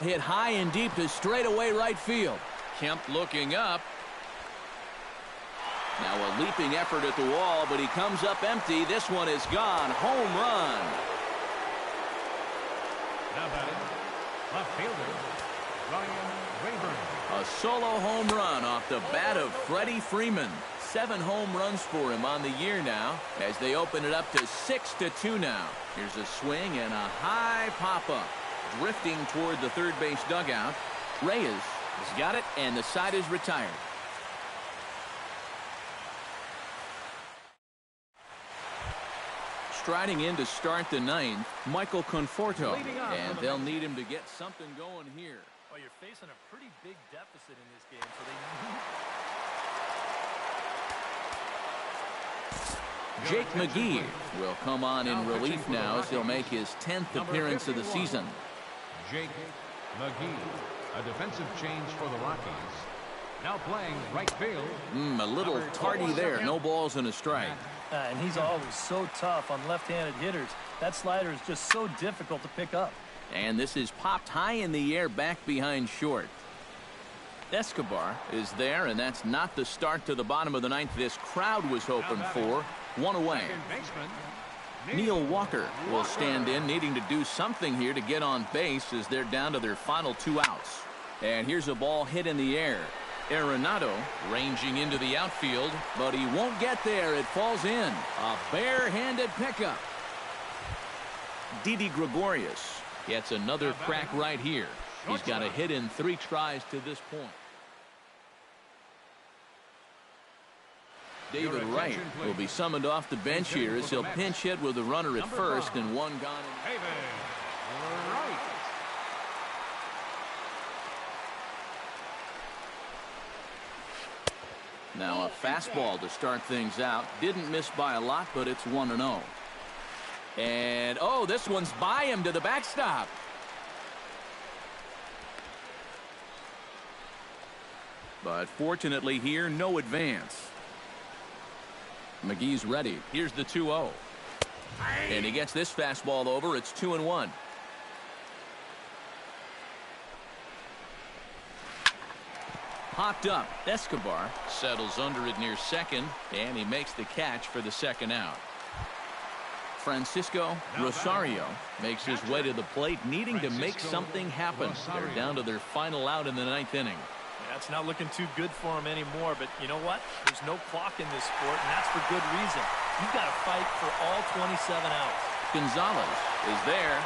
Hit high and deep to straightaway right field. Kemp looking up. Now a leaping effort at the wall, but he comes up empty. This one is gone. Home run. Now batting, left fielder, Ryan Rayburn. A solo home run off the bat of Freddie Freeman. 7 home runs for him on the year now as they open it up to 6-2 now. Here's a swing and a high pop-up. Drifting toward the third base dugout. Reyes has got it, and the side is retired. Striding in to start the 9th, Michael Conforto, and they'll need him to get something going here. Well, you're facing a pretty big deficit in this game, so Jake McGee will come on in relief now as he'll make his 10th appearance of the season. Jake McGee, a defensive change for the Rockies. Now playing right field. A little tardy there. No balls and a strike. and he's always so tough on left-handed hitters. That slider is just so difficult to pick up. And this is popped high in the air back behind short. Escobar is there, and that's not the start to the bottom of the 9th this crowd was hoping for. One away. Neil Walker will stand in, needing to do something here to get on base as they're down to their final 2 outs. And here's a ball hit in the air. Arenado ranging into the outfield, but he won't get there. It falls in. A bare-handed pickup. Didi Gregorius gets another crack right here. He's got a hit in 3 tries to this point. David Wright will be summoned off the bench here as he'll pinch hit with a runner at first and one gone. David Wright. Now a fastball to start things out. Didn't miss by a lot, but it's 1-0. And, oh, this one's by him to the backstop. But fortunately here, no advance. McGee's ready. Here's the 2-0. And he gets this fastball over. It's 2-1. Popped up. Escobar settles under it near second, and he makes the catch for the second out. Francisco Rosario makes his way to the plate, needing to make something happen. They're down to their final out in the 9th inning. Yeah, it's not looking too good for him anymore, but you know what? There's no clock in this sport, and that's for good reason. You've got to fight for all 27 outs. Gonzalez is there,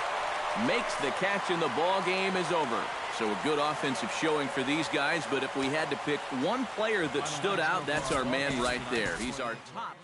makes the catch, and the ball game is over. So a good offensive showing for these guys, but if we had to pick one player that stood out, that's our man right there. He's our top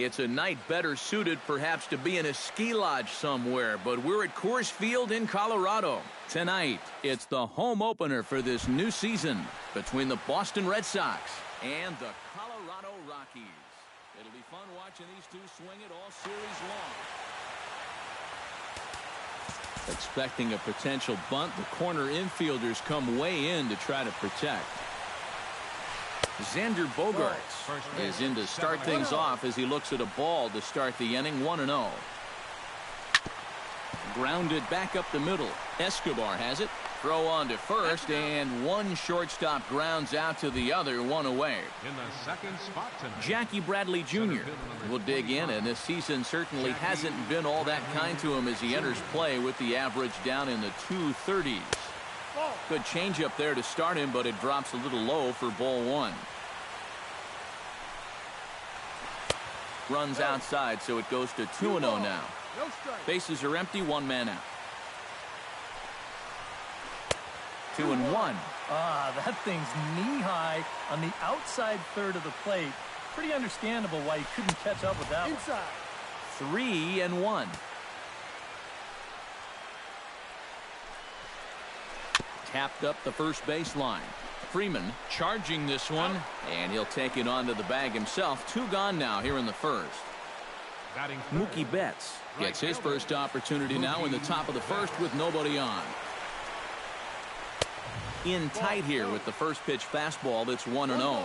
It's a night better suited perhaps to be in a ski lodge somewhere, but we're at Coors Field in Colorado. Tonight, it's the home opener for this new season between the Boston Red Sox and the Colorado Rockies. It'll be fun watching these two swing it all series long. Expecting a potential bunt, the corner infielders come way in to try to protect. Xander Bogaerts is in to start things off as he looks at a ball to start the inning. 1-0. Grounded back up the middle. Escobar has it. Throw on to first, and one shortstop grounds out to the other, one away. In the second spot tonight, Jackie Bradley Jr. will dig in, and this season certainly hasn't been all that kind to him as he enters play with the average down in the 230s. Good changeup there to start him, but it drops a little low for ball one. Runs outside, so it goes to 2-0 now. Bases are empty, one man out. 2-1. That thing's knee-high on the outside third of the plate. Pretty understandable why he couldn't catch up with that one. 3-1. Tapped up the first baseline. Freeman charging this one, and he'll take it onto the bag himself. Two gone now here in the first. Mookie Betts gets his first opportunity now in the top of the first with nobody on. In tight here with the first pitch fastball. That's 1-0.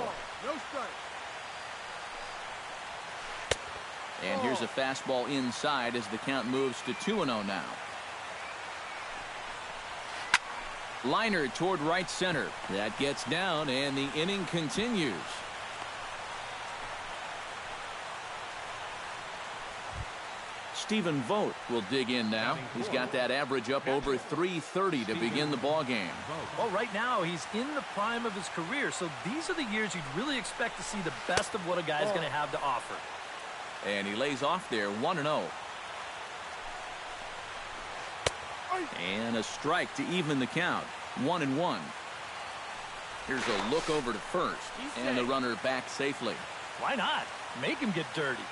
And here's a fastball inside as the count moves to 2-0 now. Liner toward right center. That gets down, and the inning continues. Stephen Vogt will dig in now. He's got that average up over 330 to begin the ball game. Well, right now he's in the prime of his career, so these are the years you'd really expect to see the best of what a guy's going to have to offer. And he lays off there, 1-0. And a strike to even the count, 1-1. Here's a look over to first, and the runner back safely. Why not? Make him get dirty.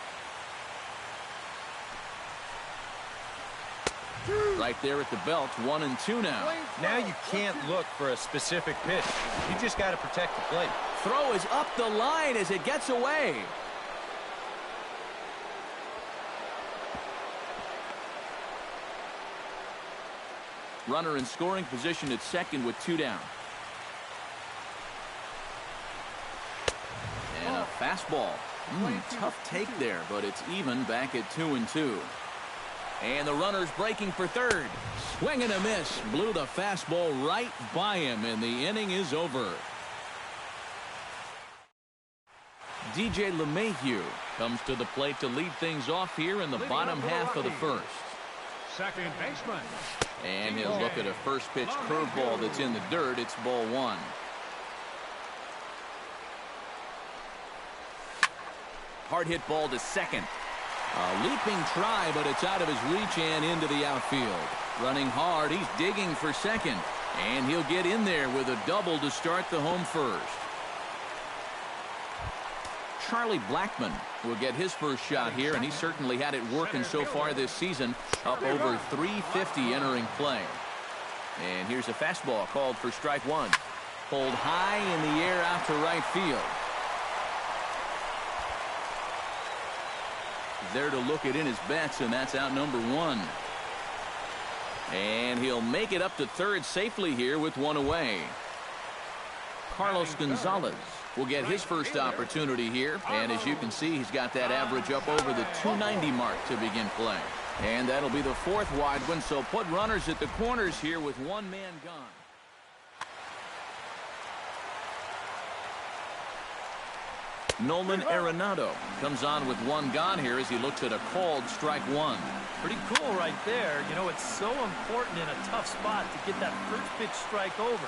Right there at the belt, 1-2 now. Now you can't look for a specific pitch. You just got to protect the plate. Throw is up the line as it gets away. Runner in scoring position at second with two down. And a fastball. Tough take there, but it's even back at 2-2. And the runner's breaking for third. Swing and a miss. Blew the fastball right by him, and the inning is over. DJ LeMahieu comes to the plate to lead things off here in the bottom half of the first. second baseman. And he'll look at a first pitch curveball that's in the dirt. It's ball one. Hard hit ball to second. A leaping try, but it's out of his reach and into the outfield. Running hard, he's digging for second. And he'll get in there with a double to start the home first. Charlie Blackmon will get his first shot here, and he certainly had it working so far this season. Up over 350 entering play. And here's a fastball called for strike one. Pulled high in the air out to right field. There to look it in his bets, and that's out number one. And he'll make it up to third safely here with one away. Carlos Gonzalez will get his first opportunity here, and as you can see, he's got that average up over the 290 mark to begin play. And that'll be the fourth wide one, so put runners at the corners here with one man gone. Nolan Arenado comes on with one gone here as he looks at a called strike one. Pretty cool right there. You know, it's so important in a tough spot to get that first pitch strike over,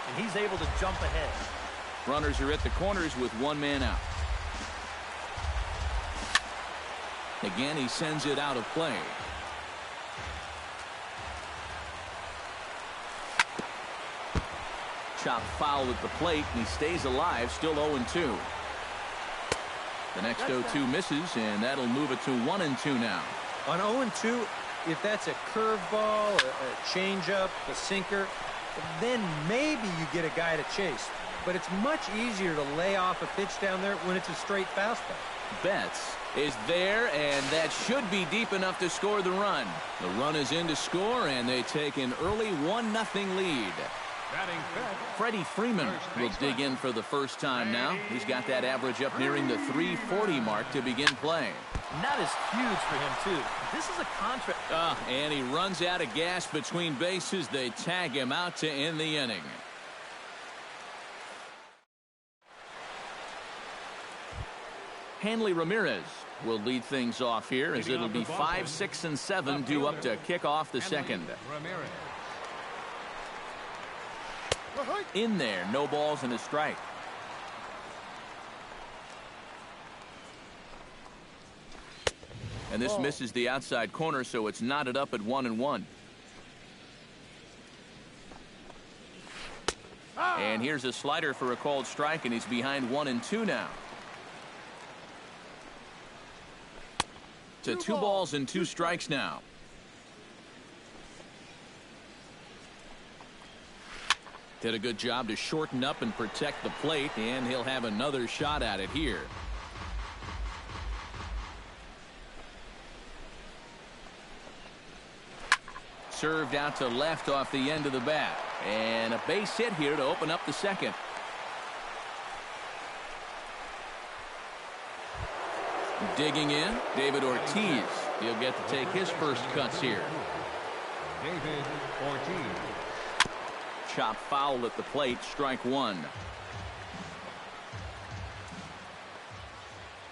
and he's able to jump ahead. Runners are at the corners with one man out. Again, he sends it out of play. Chopped foul at the plate, and he stays alive, still 0-2. The next 0-2 misses, and that'll move it to 1-2 now. On 0-2, if that's a curveball, a changeup, a sinker, then maybe you get a guy to chase. But it's much easier to lay off a pitch down there when it's a straight fastball. Betts is there, and that should be deep enough to score the run. The run is in to score, and they take an early 1-0 lead. Freddie Freeman will dig in for the first time now. He's got that average up nearing the 340 mark to begin play. And that is huge for him, too. This is a contract. And he runs out of gas between bases. They tag him out to end the inning. Hanley Ramirez will lead things off here as it'll be 5, 6, and 7 due up to kick off the second. In there, no balls and a strike. And this misses the outside corner, so it's knotted up at 1-1. And here's a slider for a called strike, and he's behind 1-2 now. To 2 balls and 2 strikes now. Did a good job to shorten up and protect the plate, and he'll have another shot at it here. Served out to left off the end of the bat. And a base hit here to open up the second. Digging in, David Ortiz. He'll get to take his first cuts here. David Ortiz. Chop foul at the plate, strike 1.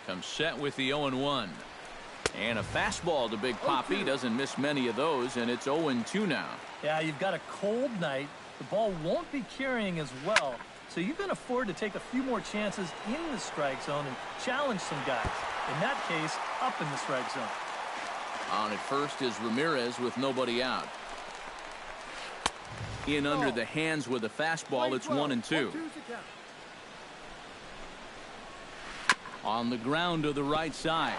Comes set with the 0-1. And a fastball to Big Papi. Doesn't miss many of those, and it's 0-2 now. Yeah, you've got a cold night. The ball won't be carrying as well, so you can afford to take a few more chances in the strike zone and challenge some guys. In that case, up in the strike zone. On at first is Ramirez with nobody out. In under the hands with a fastball, it's 1-2. On the ground to the right side.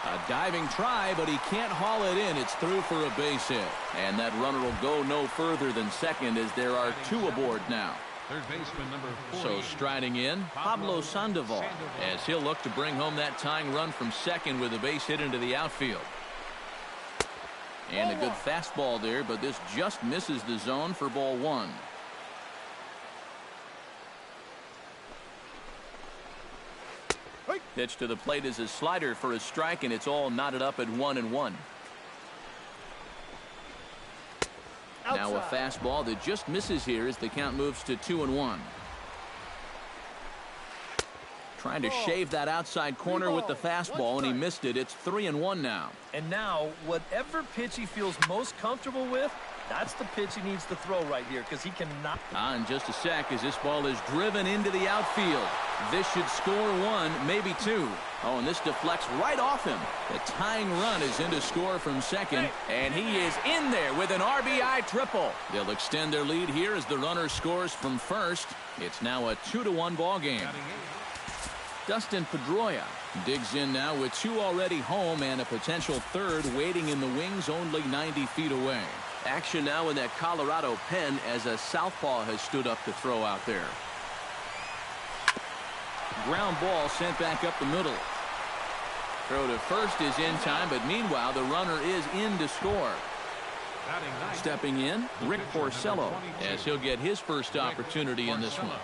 A diving try, but he can't haul it in. It's through for a base hit. And that runner will go no further than second as there are 2 aboard now. Third baseman number 40. So striding in, Pablo Sandoval, as he'll look to bring home that tying run from second with a base hit into the outfield. And a good fastball there, but this just misses the zone for ball 1. Pitch to the plate is a slider for a strike, and it's all knotted up at 1-1. Now a fastball that just misses here as the count moves to 2-1. Trying to shave that outside corner with the fastball, and he missed it. It's 3-1 now. And now, whatever pitch he feels most comfortable with, that's the pitch he needs to throw right here, because he cannot. In just a sec as this ball is driven into the outfield. This should score 1, maybe 2. Oh, and this deflects right off him. The tying run is in to score from second, and he is in there with an RBI triple. They'll extend their lead here as the runner scores from first. It's now a 2-1 ball game. Dustin Pedroia digs in now with 2 already home and a potential third waiting in the wings only 90 feet away. Action now in that Colorado pen as a southpaw has stood up to throw out there. Ground ball sent back up the middle. Throw to first is in time, but meanwhile the runner is in to score. Stepping in, Rick Porcello, as he'll get his first opportunity in this one.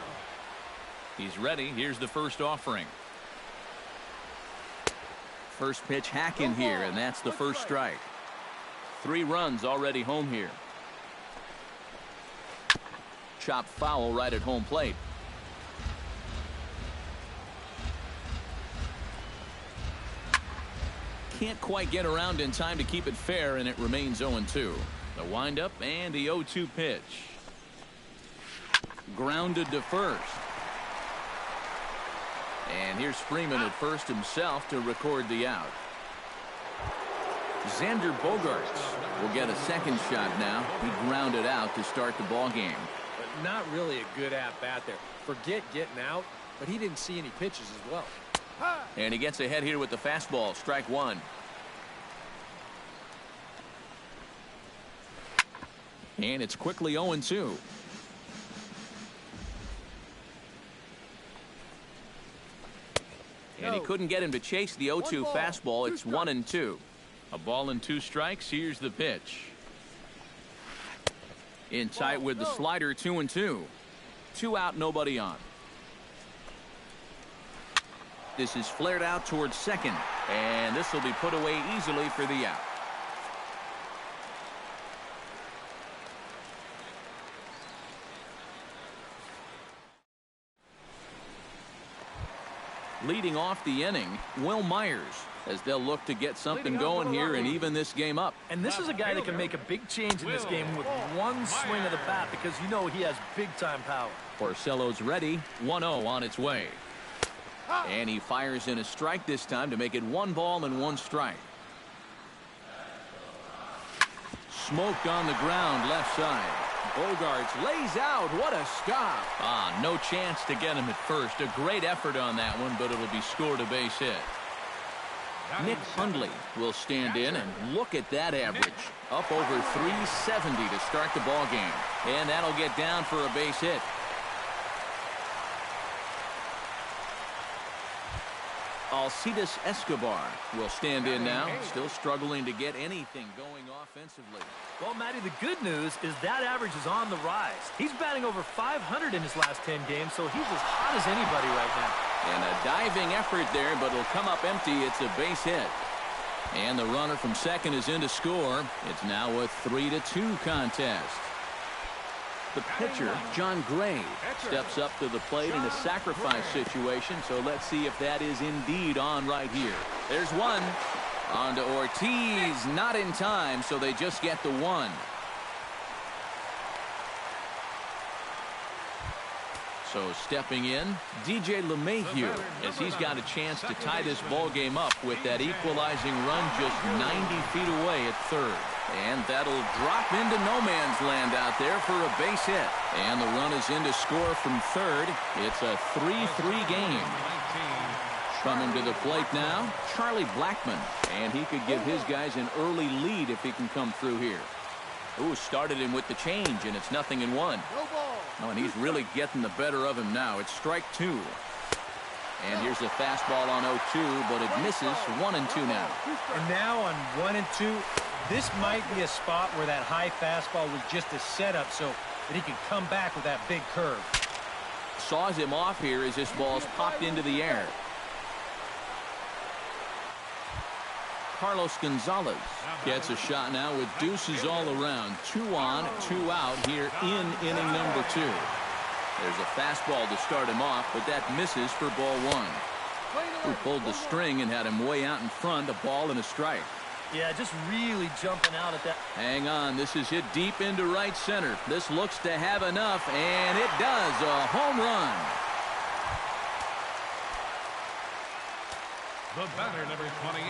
He's ready. Here's the first offering. First pitch hack in here, and that's the first strike. 3 runs already home here. Chop foul right at home plate. Can't quite get around in time to keep it fair, and it remains 0-2. The windup and the 0-2 pitch. Grounded to first. And here's Freeman at first himself to record the out. Xander Bogaerts will get a second shot now. He grounded out to start the ball game. But not really a good at-bat there. Forget getting out, but he didn't see any pitches as well. And he gets ahead here with the fastball. Strike one. And it's quickly 0-2. And he couldn't get him to chase the 0-2 fastball. It's 1-2. A ball and 2 strikes. Here's the pitch. In tight with the slider, 2-2. 2 out, nobody on. This is flared out towards second. And this will be put away easily for the out. Leading off the inning, Will Myers, as they'll look to get something going here and even this game up. And this is a guy that can make a big change in this game with one swing of the bat, because you know he has big-time power. Porcello's ready. 1-0 on its way. And he fires in a strike this time to make it 1 ball and 1 strike. Smoked on the ground left side. Bogarts lays out. What a stop. No chance to get him at first. A great effort on that one, but it'll be scored a base hit. Nick Hundley will stand in, and look at that average. Up over 370 to start the ball game. And that'll get down for a base hit. Alcides Escobar will stand in now. Still struggling to get anything going offensively. Well, Matty, the good news is that average is on the rise. He's batting over 500 in his last 10 games, so he's as hot as anybody right now. And a diving effort there, but it'll come up empty. It's a base hit. And the runner from second is in to score. It's now a 3-2 contest. The pitcher, John Gray, steps up to the plate in a sacrifice situation, so let's see if that is indeed on right here. There's one. On to Ortiz, not in time, so they just get the 1. So stepping in, DJ LeMahieu, as he's got a chance to tie this ball game up with that equalizing run just 90 feet away at third. And that'll drop into no man's land out there for a base hit. And the run is in to score from third. It's a 3-3 game. Coming to the plate now, Charlie Blackmon. And he could give his guys an early lead if he can come through here. Ooh, started him with the change, and it's 0-1. Oh, and he's really getting the better of him now. It's strike 2. And here's a fastball on 0-2, but it misses. 1-2 now. And now on 1-2, this might be a spot where that high fastball was just a setup so that he can come back with that big curve. Saws him off here as this ball's popped into the air. Carlos Gonzalez gets a shot now with deuces all around. 2 on, 2 out here in inning number 2. There's a fastball to start him off, but that misses for ball 1. Who pulled the string and had him way out in front, a ball and a strike. Yeah, just really jumping out at that. Hang on, this is hit deep into right center. This looks to have enough, and it does. A home run. The batter, number 28,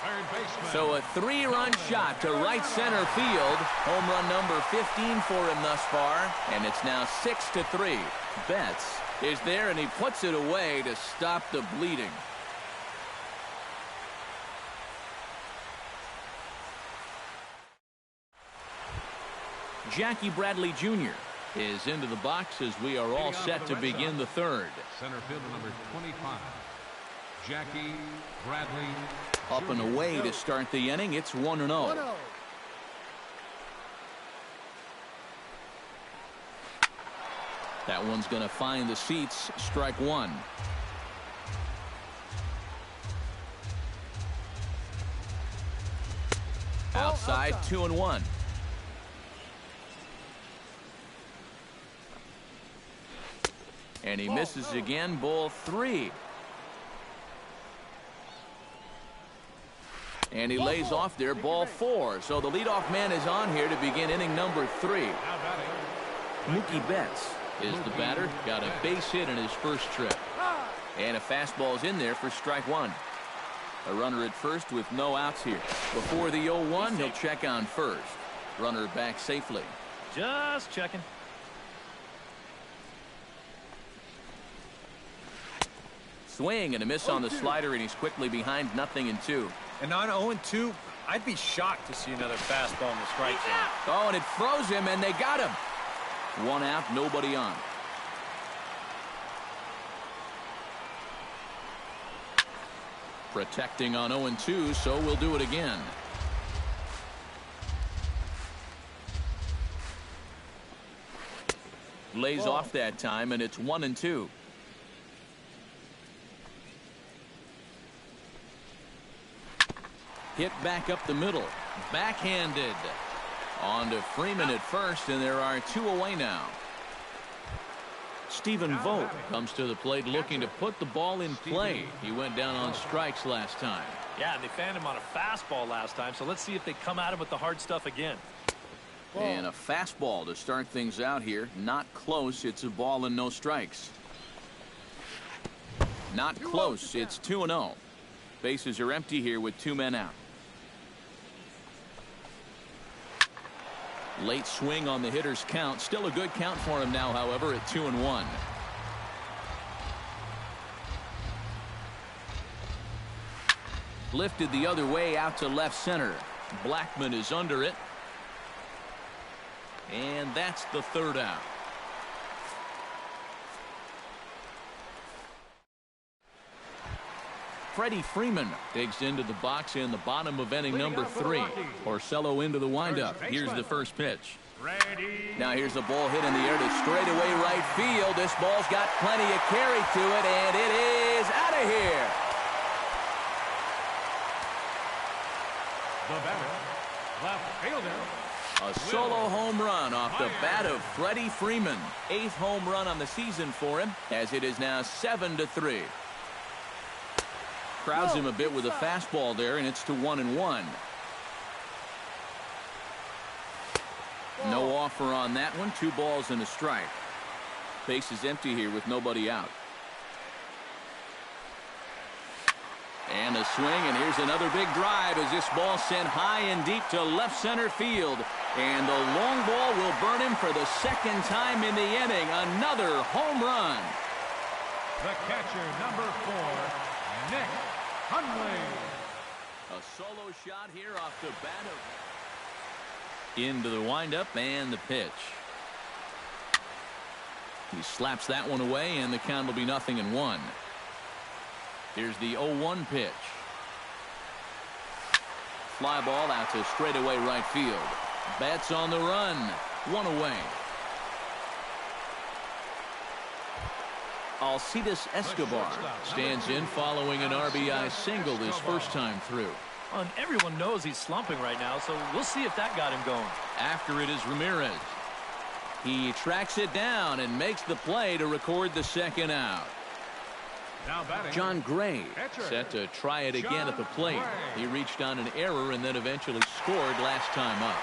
third baseman. So a 3-run shot to right center field. Home run number 15 for him thus far, and it's now 6-3. Betts is there, and he puts it away to stop the bleeding. Jackie Bradley Jr. is into the box as we are all set to begin the third. Center fielder number 25, Jackie Bradley Jr. Up and away to start the inning. It's 1-0. That one's going to find the seats. Strike 1. Outside, 2-1. And he misses again. Ball 3. And he lays off there. Ball 4. So the leadoff man is on here to begin inning number 3. Mookie Betts is the batter. Got a base hit in his first trip. And a fastball's in there for strike 1. A runner at first with no outs here. Before the 0-1, he'll check on first. Runner back safely. Just checking. swing and a miss on the slider, and he's quickly behind 0-2. And on 0-2, I'd be shocked to see another fastball in the strike zone. Oh, and it froze him, and they got him. 1 out, nobody on. Protecting on 0-2, so we'll do it again. Lays off that time, and it's 1-2. Hit back up the middle. Backhanded. On to Freeman at first, and there are 2 away now. Stephen Vogt comes to the plate looking to put the ball in play. He went down on strikes last time. Yeah, they fanned him on a fastball last time, so let's see if they come at him with the hard stuff again. And a fastball to start things out here. Not close. It's a ball and no strikes. Not close. It's 2-0. Bases are empty here with 2 men out. Late swing on the hitter's count. Still a good count for him now, however, at 2-1. Lifted the other way out to left center. Blackman is under it. And that's the 3rd out. Freddie Freeman digs into the box in the bottom of inning number 3. Porcello into the windup. Here's the first pitch. Now here's a ball hit in the air to straightaway right field. This ball's got plenty of carry to it, and it is out of here. The batter, left fielder. A solo home run off the bat of Freddie Freeman. 8th home run on the season for him, as it is now 7-3. Crowds him a bit with a fastball there, and it's to 1-1. No offer on that one. 2 balls and a strike. Base is empty here with nobody out. And a swing, and here's another big drive as this ball sent high and deep to left center field. And the long ball will burn him for the 2nd time in the inning. Another home run. The catcher, number 4, Nick Hundley. A solo shot here off the bat of... Into the windup and the pitch. He slaps that one away, and the count will be 0-1. Here's the 0-1 pitch. Fly ball out to straightaway right field. Betts on the run. 1 away. Alcides Escobar stands in following an RBI single his first time through. Well, and everyone knows he's slumping right now, so we'll see if that got him going. After it is Ramirez. He tracks it down and makes the play to record the 2nd out. Now batting, John Gray set to try it again at the plate. He reached on an error and then eventually scored last time up.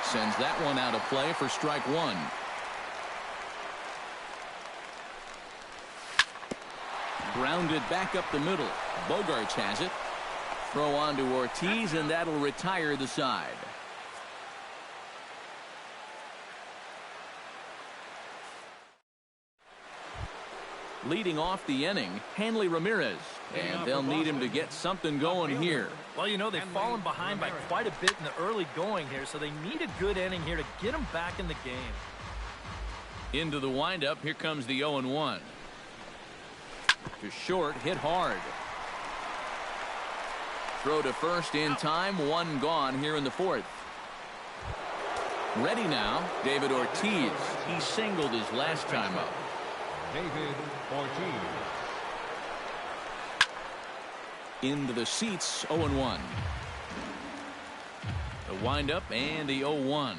Sends that one out of play for strike 1. Grounded back up the middle. Bogarts has it. Throw on to Ortiz, and that'll retire the side. Leading off the inning, Hanley Ramirez. And they'll need him to get something going here. Well, you know, they've fallen behind by quite a bit in the early going here, so they need a good inning here to get them back in the game. Into the windup, here comes the 0-1. To short, hit hard. Throw to first in time, 1 gone here in the 4th. Ready now, David Ortiz. He singled his last time up. David Ortiz. Into the seats, 0-1. The windup and the 0-1.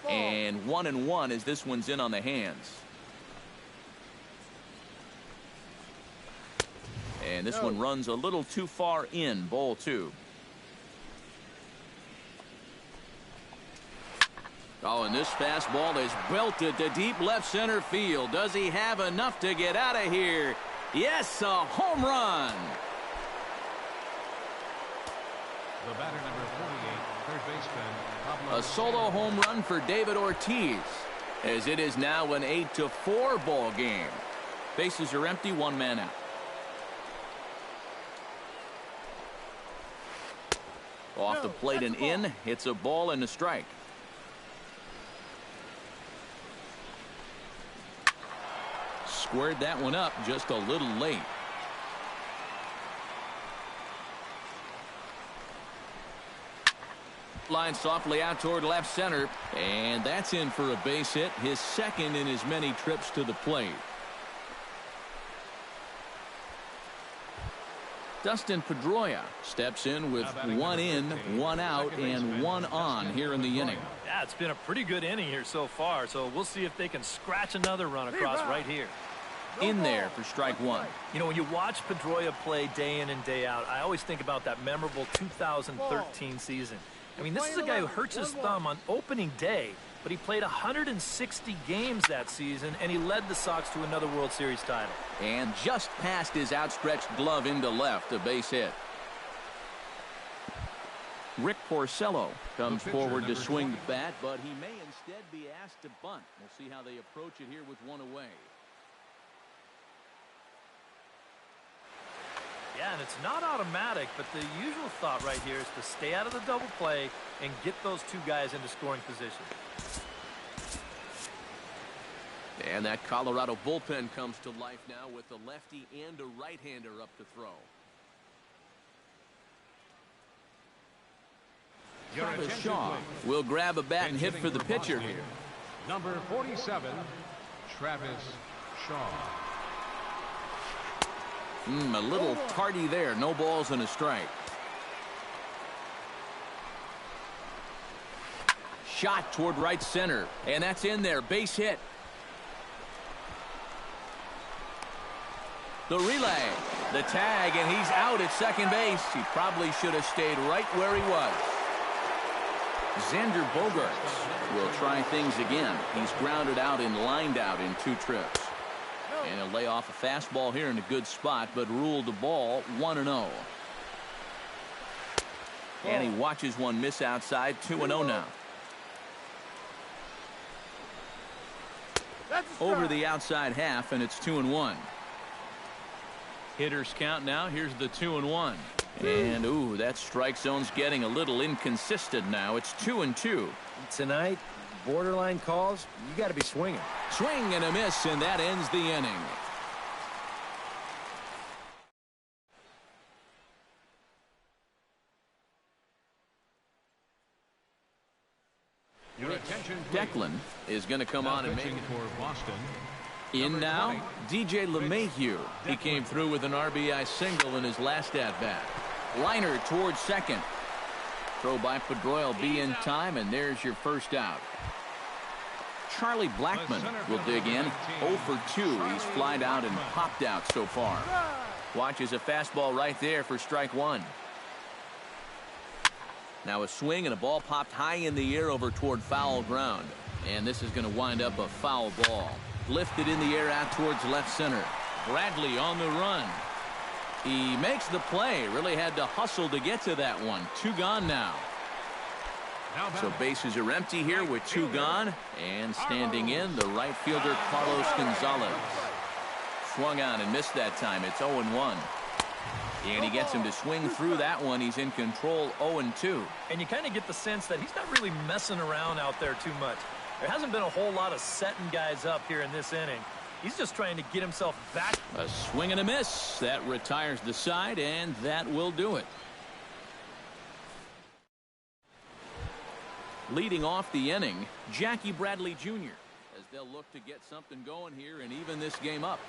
And 1-1 as this one's in on the hands. And this one runs a little too far in, ball 2. Oh, and this fastball is belted to deep left center field. Does he have enough to get out of here? Yes, a home run. The batter, number 48, third baseman, Pablo. A solo home run for David Ortiz, as it is now an 8-4 ball game. Bases are empty, one man out. Off the plate and in. It's a ball and a strike. Squared that one up just a little late. Line softly out toward left center, and that's in for a base hit, his second in as many trips to the plate. Dustin Pedroia steps in with one in, one out, and one on here in the inning. Yeah, it's been a pretty good inning here so far, so we'll see if they can scratch another run across right here. In there for strike one. You know, when you watch Pedroia play day in and day out, I always think about that memorable 2013 season. I mean, this is a guy who hurts his thumb on opening day, but he played 160 games that season, and he led the Sox to another World Series title. And just past his outstretched glove into left, a base hit. Rick Porcello comes forward to swing the bat, but he may instead be asked to bunt. We'll see how they approach it here with one away. Yeah, and it's not automatic, but the usual thought right here is to stay out of the double play and get those two guys into scoring position. And that Colorado bullpen comes to life now with a lefty and a right-hander up to throw. Travis Shaw will grab a bat and hit for the pitcher here. Number 47, Travis Shaw. A little tardy there. No balls and a strike. Shot toward right center, and that's in there. Base hit. The relay, the tag, and he's out at second base. He probably should have stayed right where he was. Xander Bogaerts will try things again. He's grounded out and lined out in 2 trips. And he'll lay off a fastball here in a good spot, but ruled the ball 1-0. And he watches one miss outside, 2-0 now. Over the outside half, and it's 2-1. Hitters count now. Here's the 2-1. And, ooh, that strike zone's getting a little inconsistent now. It's 2-2. Tonight, borderline calls, you got to be swinging. Swing and a miss, and that ends the inning. Your attention, Declan is going to come on and make it. For Boston. In now, DJ LeMahieu. He came through with an RBI single in his last at-bat. Liner towards second. Throw by Pedroia will be in time, and there's your first out. Charlie Blackmon will dig in. 0 for 2. He's flied out and popped out so far. Watches a fastball right there for strike one. Now a swing and a ball popped high in the air over toward foul ground. And this is going to wind up a foul ball. Lifted in the air out towards left center. Bradley on the run. He makes the play. Really had to hustle to get to that one. 2 gone now. So bases are empty here with 2 gone. And standing in, the right fielder Carlos Gonzalez. Swung on and missed that time. It's 0-1. And he gets him to swing through that one. He's in control, 0-2. And you kind of get the sense that he's not really messing around out there too much. There hasn't been a whole lot of setting guys up here in this inning. He's just trying to get himself back. A swing and a miss. That retires the side, and that will do it. Leading off the inning, Jackie Bradley Jr. as they'll look to get something going here and even this game up.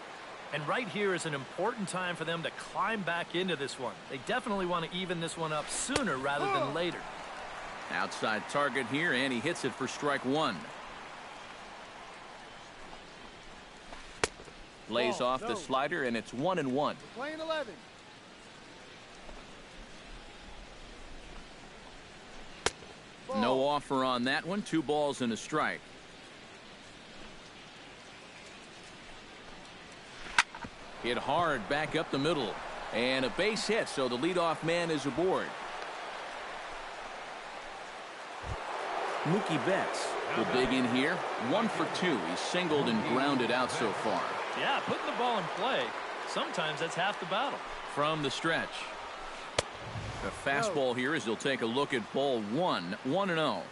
And right here is an important time for them to climb back into this one. They definitely want to even this one up sooner rather than later. Outside target here, and he hits it for strike one. Lays off the slider, and it's 1-1. Playing 11. No offer on that one. 2 balls and a strike. Hit hard back up the middle. And a base hit, so the leadoff man is aboard. Mookie Betts will dig in here. 1 for 2. He's singled and grounded out so far. Yeah, putting the ball in play, sometimes that's half the battle. From the stretch. The fastball here as he'll take a look at ball 1, 1-0.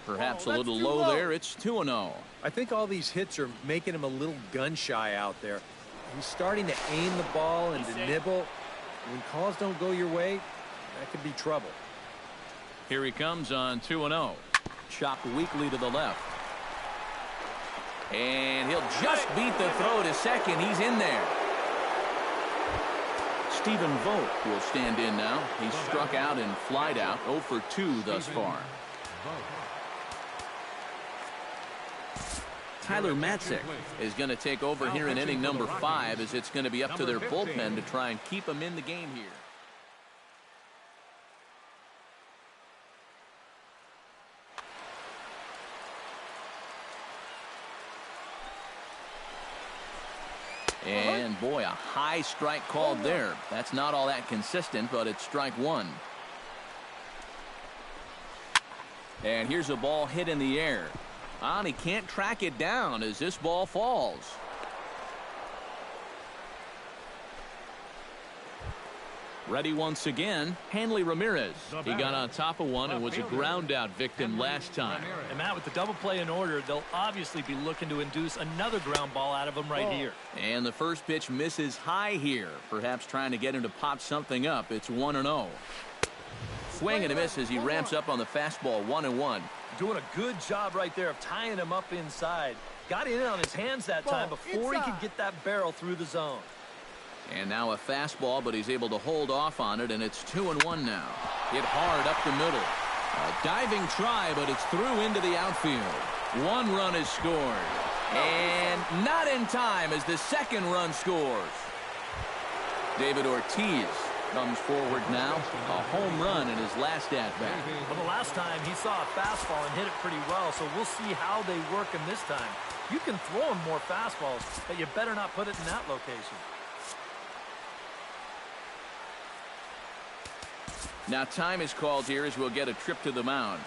Perhaps a little low there. It's 2-0. I think all these hits are making him a little gun-shy out there. He's starting to aim the ball and to nibble. When calls don't go your way, that could be trouble. Here he comes on 2-0. Chopped weakly to the left. And he'll just beat the throw to second. He's in there. Stephen Vogt will stand in now. He's struck out and flied out. 0 for 2 thus far. Tyler Matzik is going to take over here in inning number 5 as it's going to be up to their bullpen to try and keep him in the game here. And boy, a high strike called there. That's not all that consistent, but it's strike 1. And here's a ball hit in the air. And he can't track it down as this ball falls. Ready once again, Hanley Ramirez. He got on top of one and was a ground out victim last time. And Matt, with the double play in order, they'll obviously be looking to induce another ground ball out of him right here. And the first pitch misses high here, perhaps trying to get him to pop something up. It's 1-0. Swing and a miss as he ramps up on the fastball. 1-1. Doing a good job right there of tying him up inside. Got in on his hands that time before he could get that barrel through the zone. And now a fastball, but he's able to hold off on it, and it's 2-1 now. Hit hard up the middle. A diving try, but it's through into the outfield. 1 run is scored. And not in time as the second run scores. David Ortiz comes forward now. A home run in his last at-bat. Well, the last time he saw a fastball and hit it pretty well, so we'll see how they work him this time. You can throw him more fastballs, but you better not put it in that location. Now time is called here as we'll get a trip to the mound.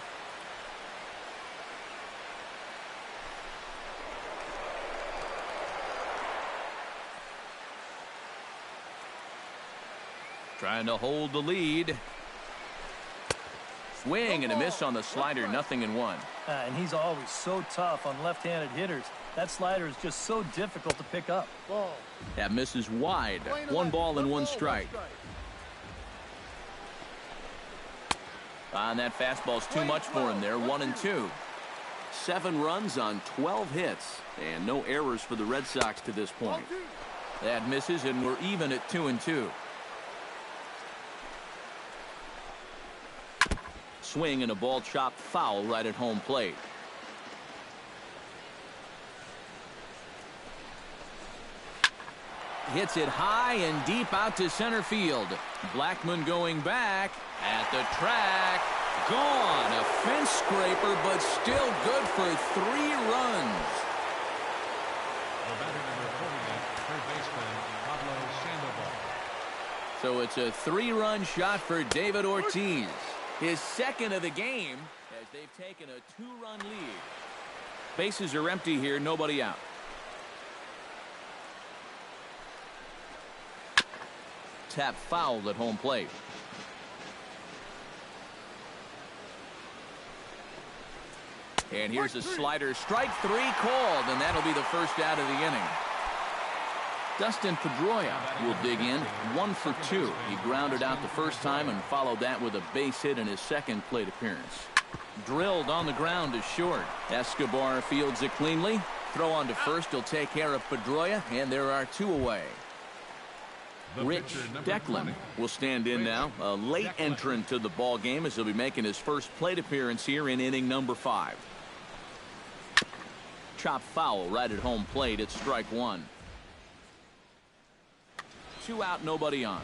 Trying to hold the lead. Swing and a miss on the slider. 0-1. And he's always so tough on left-handed hitters. That slider is just so difficult to pick up. That misses wide. 1 ball and 1 strike. And that fastball's too much for him there. 1-2. 7 runs on 12 hits. And no errors for the Red Sox to this point. That misses, and we're even at 2-2. Swing and a ball chopped foul right at home plate. Hits it high and deep out to center field. Blackmon going back at the track. Gone. A fence scraper, but still good for 3 runs. The batter number 48, third baseman Pablo Sandoval. So it's a 3-run shot for David Ortiz. His second of the game as they've taken a 2-run lead. Bases are empty here, nobody out. Tap fouled at home plate. And here's a slider. Strike 3 called, and that'll be the first out of the inning. Dustin Pedroia will dig in. 1 for 2. He grounded out the first time and followed that with a base hit in his second plate appearance. Drilled on the ground to short. Escobar fields it cleanly. Throw on to first. He'll take care of Pedroia, and there are 2 away. Rich Declan will stand in now. A late entrant to the ball game as he'll be making his first plate appearance here in inning number 5. Chop foul right at home plate. It's strike 1. 2 out, nobody on.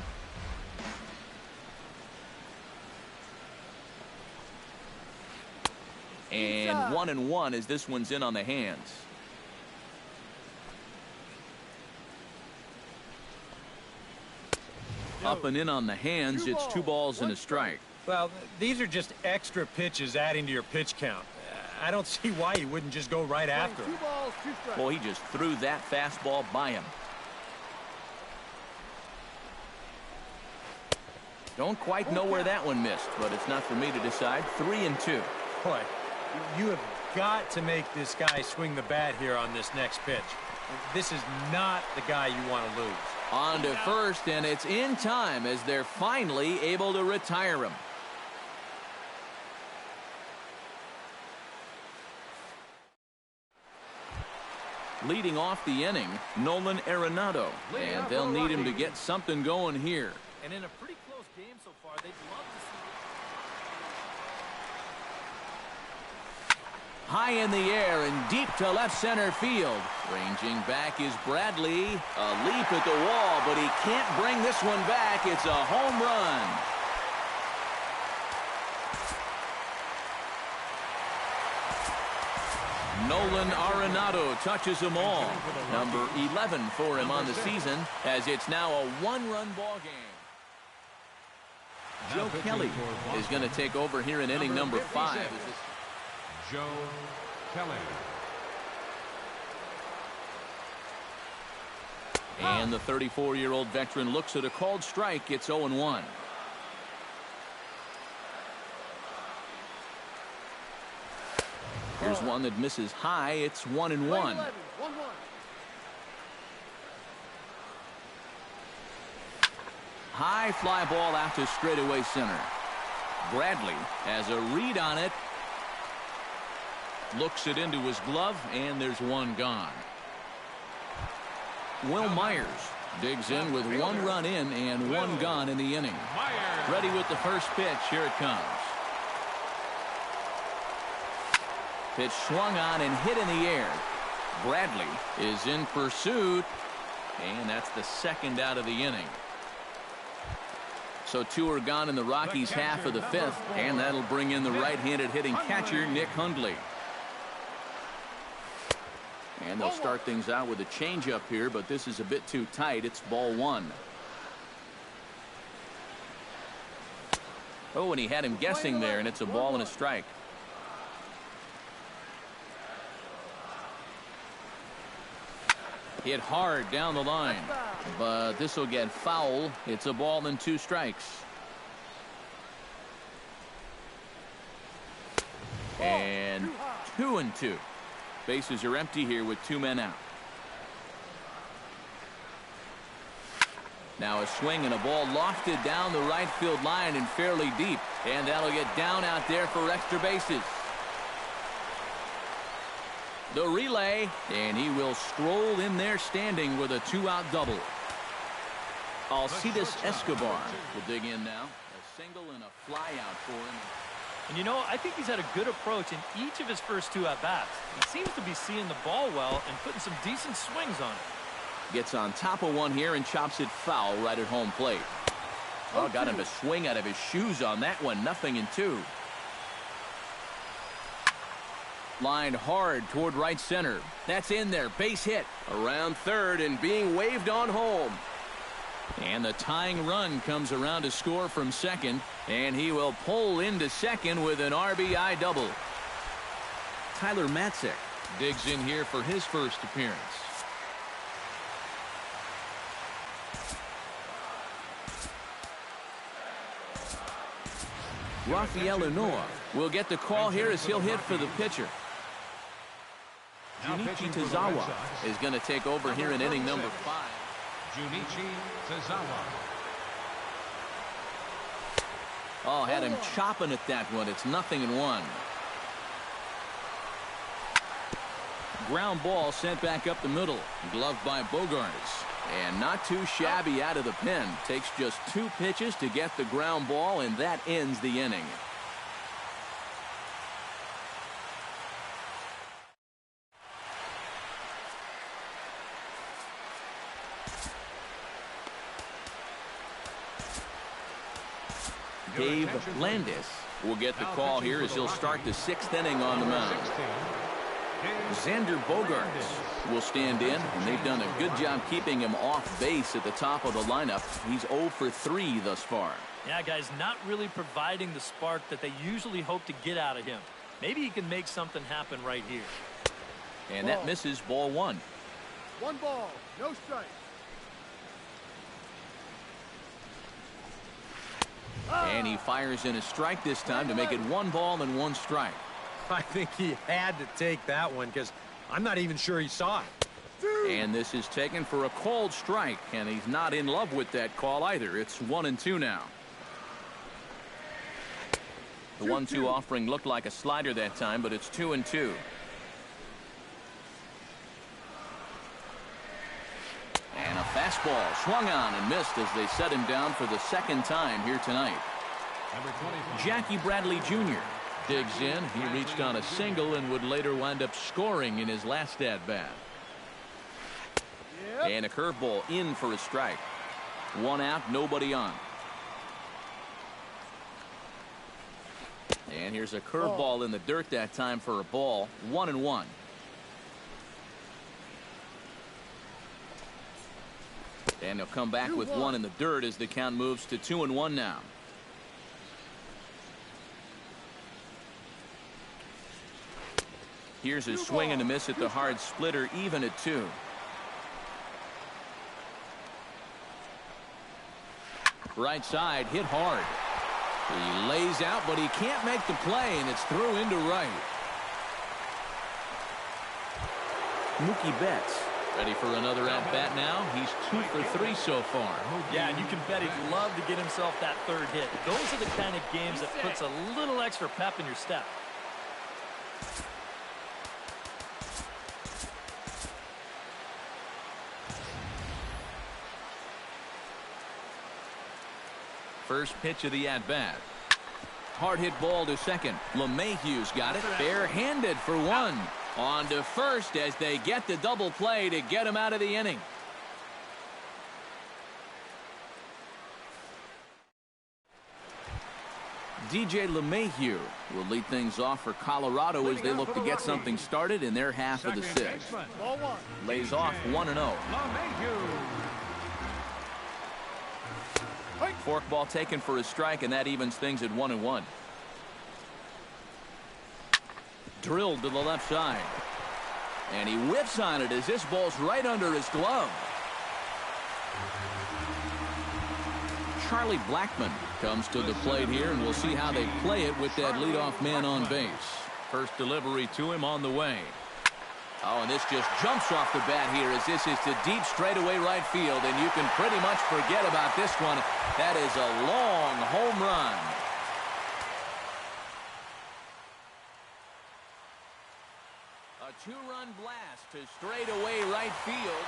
And 1-1 as this one's in on the hands. Up and in on the hands. It's 2 balls and a strike. Well, these are just extra pitches adding to your pitch count. I don't see why he wouldn't just go right after him. Well, he just threw that fastball by him. Don't quite know where that one missed, but it's not for me to decide. 3-2. Boy, you have got to make this guy swing the bat here on this next pitch. This is not the guy you want to lose. On to first, and it's in time as they're finally able to retire him. Leading off the inning, Nolan Arenado, and they'll need him to get something going here. And in a pretty close game so far, they'd love to see. High in the air and deep to left center field. Ranging back is Bradley. A leap at the wall, but he can't bring this one back. It's a home run. Nolan Arenado touches them all. Number 11 for him on the season, as it's now a one-run ball game. Joe Kelly is going to take over here in inning number 5. Joe Kelly. And the 34-year-old veteran looks at a called strike. It's 0-1. Here's one that misses high. It's 1-1. High fly ball out to straightaway center. Bradley has a read on it. Looks it into his glove, and there's one gone. Will Myers digs in with one run in and one gone in the inning. Ready with the first pitch. Here it comes. Pitch swung on and hit in the air. Bradley is in pursuit, and that's the second out of the inning. So 2 are gone in the Rockies' half of the 5th, and that'll bring in the right-handed hitting catcher, Nick Hundley. And they'll start things out with a changeup here, but this is a bit too tight. It's ball 1. Oh, and he had him guessing there, and it's a ball and a strike. Hit hard down the line, but this will get foul. It's a ball and 2 strikes. And 2-2. Bases are empty here with 2 men out. Now a swing and a ball lofted down the right field line and fairly deep, and that'll get down out there for extra bases. The relay, and he will stroll in there standing with a 2-out double. Alcides Escobar will dig in now. A single and a fly out for him. And you know, I think he's had a good approach in each of his first 2 at-bats. He seems to be seeing the ball well and putting some decent swings on it. Gets on top of one here and chops it foul right at home plate. Oh, got him to swing out of his shoes on that one. 0-2. Lined hard toward right center. That's in there. Base hit. Around third and being waved on home. And the tying run comes around to score from second. And he will pull into second with an RBI double. Tyler Matzek digs in here for his first appearance. Rafael Unoa will get the call here as he'll hit for the pitcher. Junichi Tazawa is going to take over here in inning number 5. Junichi Tazawa. Oh, had him chopping at that one. It's 0-1. Ground ball sent back up the middle. Gloved by Bogarts. And not too shabby out of the pen. Takes just 2 pitches to get the ground ball, and that ends the inning. Dave Landis will get the call here as he'll start the 6th inning on the mound. Xander Bogaerts will stand in, and they've done a good job keeping him off base at the top of the lineup. He's 0 for 3 thus far. Yeah, guys, not really providing the spark that they usually hope to get out of him. Maybe he can make something happen right here. And that misses ball one. 1 ball, no strike. And he fires in a strike this time to make it 1 ball and 1 strike. I think he had to take that one because I'm not even sure he saw it. And this is taken for a called strike, and he's not in love with that call either. It's 1-2 now. The 1-2 offering looked like a slider that time, but it's 2-2. And a fastball swung on and missed as they set him down for the 2nd time here tonight. Jackie Bradley Jr. digs in. He reached on a single and would later wind up scoring in his last at-bat. And a curveball in for a strike. 1 out, nobody on. And here's a curveball in the dirt that time for a ball. 1-1. And he'll come back with 1 in the dirt as the count moves to 2-1 now. Here's a swing and a miss at the hard splitter, even at 2. Right side, hit hard. He lays out, but he can't make the play, and it's through into right. Mookie Betts ready for another at-bat now. He's 2 for 3 so far. Yeah, and you can bet he'd love to get himself that 3rd hit. Those are the kind of games that puts a little extra pep in your step. First pitch of the at-bat. Hard hit ball to second. LeMahieu's got it. Barehanded for 1. On to first as they get the double play to get him out of the inning. DJ LeMahieu will lead things off for Colorado as they look to get something started in their half of the 6th. Lays off 1-0. Forkball taken for a strike, and that evens things at 1-1. Drilled to the left side. And he whips on it as this ball's right under his glove. Charlie Blackmon comes to the plate here, and we'll see how they play it with that leadoff man on base. First delivery to him on the way. Oh, and this just jumps off the bat here as this is to deep straightaway right field, and you can pretty much forget about this one. That is a long home run. A 2-run blast to straightaway right field.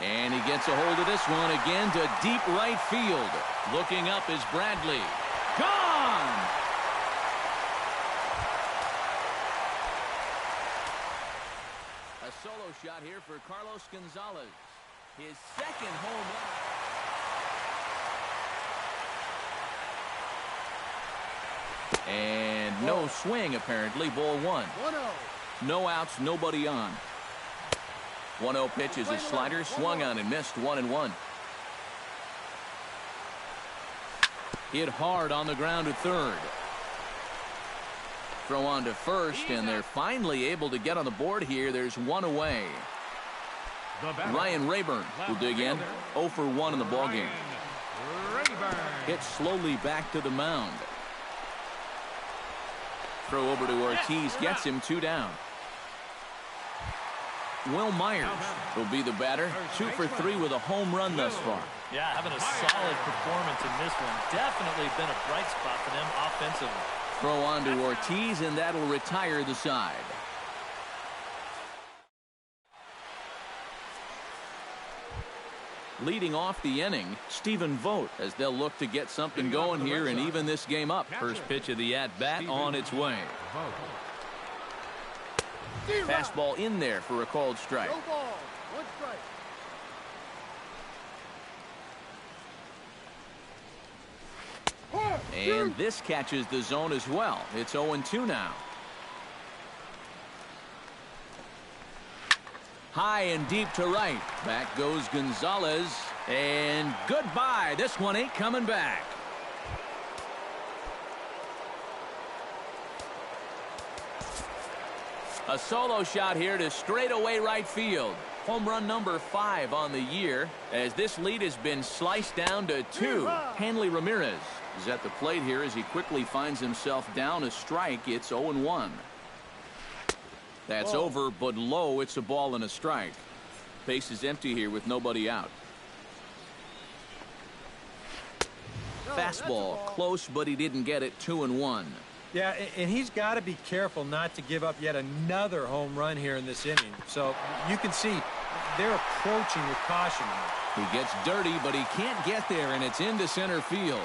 And he gets a hold of this one again to deep right field. Looking up is Bradley. Gone! A solo shot here for Carlos Gonzalez. His 2nd home run. And no swing, apparently. Ball 1. 1-0. No outs, nobody on. 1-0 pitch is a slider, swung on and missed. 1-1. Hit hard on the ground to third. Throw on to first, and they're finally able to get on the board here. There's 1 away. Ryan Rayburn will dig in. 0 for 1 in the ballgame. Hit slowly back to the mound. Throw over to Ortiz, gets him 2 down. Will Myers will be the batter. 2 for 3 with a home run thus far. Yeah, having a solid performance in this one. Definitely been a bright spot for them offensively. Throw on to Ortiz, and that'll retire the side. Leading off the inning, Stephen Vogt, as they'll look to get something going here and even this game up. First pitch of the at-bat on its way. Fastball in there for a called strike. No ball, 1 strike. And this catches the zone as well. It's 0-2 now. High and deep to right. Back goes Gonzalez. And goodbye. This one ain't coming back. A solo shot here to straightaway right field. Home run number 5 on the year, as this lead has been sliced down to 2. Hanley Ramirez is at the plate here as he quickly finds himself down a strike. It's 0-1. That's over, but low. It's a ball and a strike. Base is empty here with nobody out. Fastball close, but he didn't get it. 2-1. Yeah, and he's got to be careful not to give up yet another home run here in this inning. So you can see they're approaching with caution. He gets dirty, but he can't get there, and it's into center field.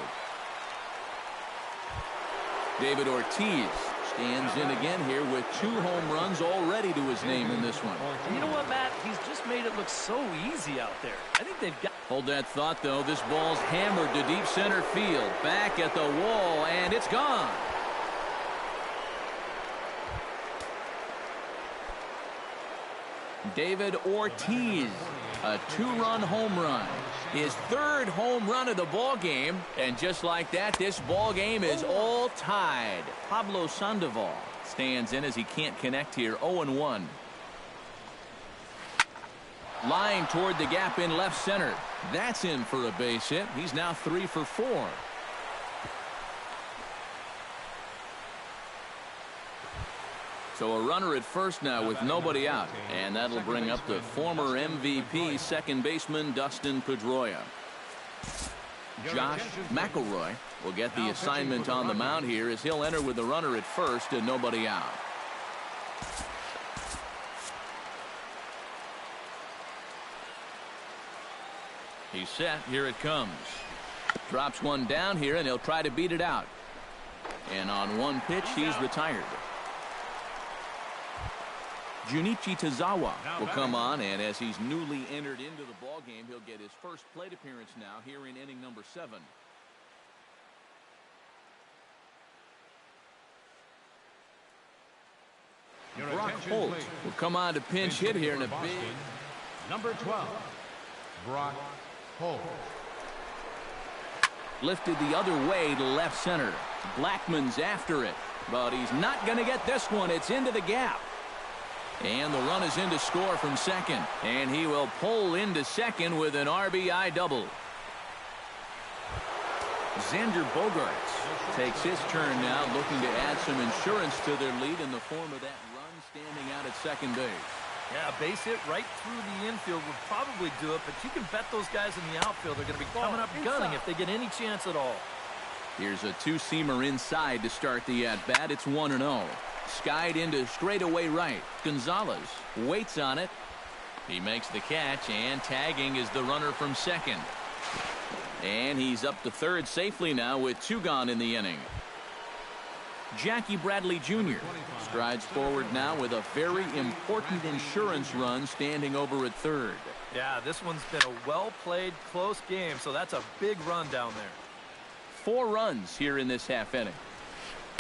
David Ortiz stands in again here with 2 home runs already to his name in this one. You know what, Matt? He's just made it look so easy out there. I think they've got... Hold that thought, though. This ball's hammered to deep center field. Back at the wall, and it's gone. David Ortiz, a 2-run home run. His 3rd home run of the ball game, and just like that, this ball game is all tied. Pablo Sandoval stands in as he can't connect here. 0-1. Line toward the gap in left center. That's in for a base hit. He's now 3 for 4. So a runner at first now with nobody out, and that'll bring up the former MVP second baseman Dustin Pedroia. Josh McElroy will get the assignment on the mound here as he'll enter with the runner at first and nobody out. He's set. Here it comes. Drops one down here, and he'll try to beat it out. And on one pitch, he's retired. Junichi Tazawa will come on, and as he's newly entered into the ballgame, he'll get his first plate appearance now here in inning number 7. Brock Holt will come on to pinch hit here in a big... Number 12, Brock Holt. Lifted the other way to left center. Blackman's after it, but he's not going to get this one. It's into the gap. And the run is in to score from second. And he will pull into second with an RBI double. Xander Bogaerts takes his turn now, looking to add some insurance to their lead in the form of that run standing out at second base. Yeah, a base hit right through the infield would probably do it, but you can bet those guys in the outfield are going to be coming up gunning if they get any chance at all. Here's a 2-seamer inside to start the at-bat. It's 1-0. Skied into straightaway right. Gonzalez waits on it. He makes the catch, and tagging is the runner from second. And he's up to third safely now with 2 gone in the inning. Jackie Bradley Jr. strides forward now with a very important insurance run standing over at third. Yeah, this one's been a well-played, close game, so that's a big run down there. 4 runs here in this half inning.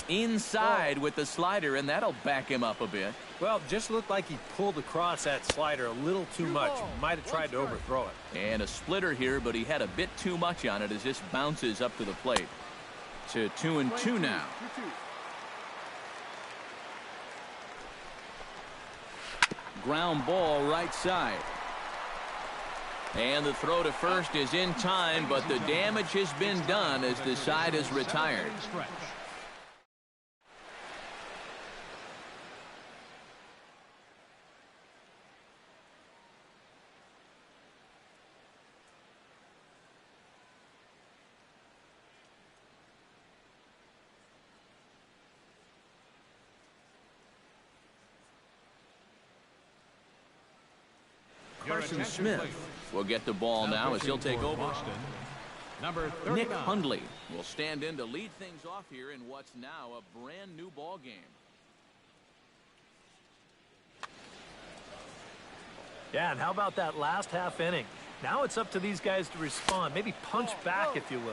Inside with the slider, and that'll back him up a bit. Well, just looked like he pulled across that slider a little too much. Might have tried to overthrow it. And a splitter here, but he had a bit too much on it as this bounces up to the plate. To 2-2 now. Ground ball right side. And the throw to first is in time, but the damage has been done as the side is retired. Carson Smith will get the ball now as he'll take over. Number Nick Hundley will stand in to lead things off here in what's now a brand new ball game. Yeah, and how about that last half inning? Now it's up to these guys to respond, maybe punch back, if you will.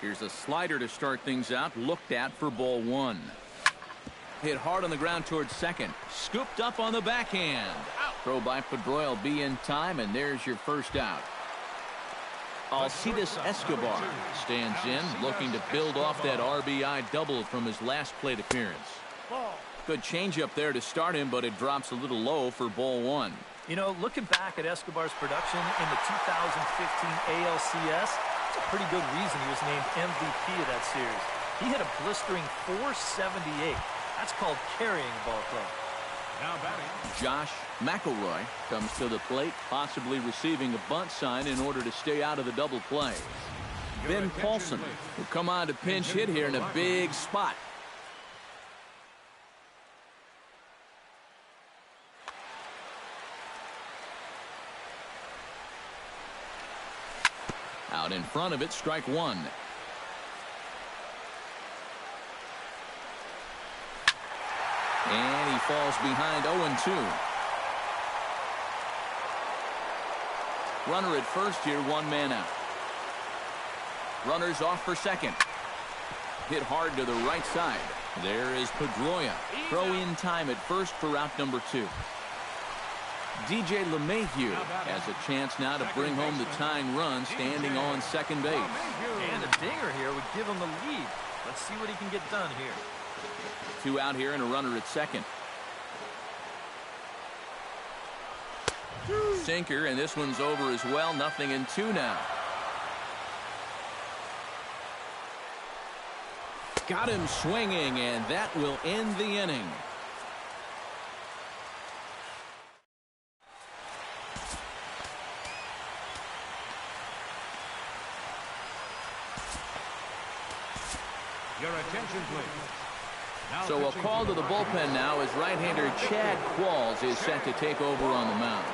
Here's a slider to start things out, looked at for ball 1. Hit hard on the ground towards second. Scooped up on the backhand. Throw by Pedroia will be in time, and there's your first out. Alcides Escobar stands in, looking to build off that RBI double from his last plate appearance. Good changeup there to start him, but it drops a little low for ball one. You know, looking back at Escobar's production in the 2015 ALCS, it's a pretty good reason he was named MVP of that series. He hit a blistering .478. That's called carrying a ball club. Now batting. Josh McElroy comes to the plate, possibly receiving a bunt sign in order to stay out of the double play. Ben Paulson will come on to pinch hit here in a big spot. Out in front of it, strike one. And he falls behind 0-2. Runner at first here, one man out. Runners off for second. Hit hard to the right side. There is Pedroia. Throw in time at first for out number 2. DJ LeMahieu has a chance now to bring home the tying run, standing on second base. And a dinger here would give him the lead. Let's see what he can get done here. 2 out here and a runner at second. Sinker, and this one's over as well. 0-2 now. Got him swinging, and that will end the inning. Your attention, please. Now So a call to the bullpen now as right-hander Chad Qualls is set to take over on the mound.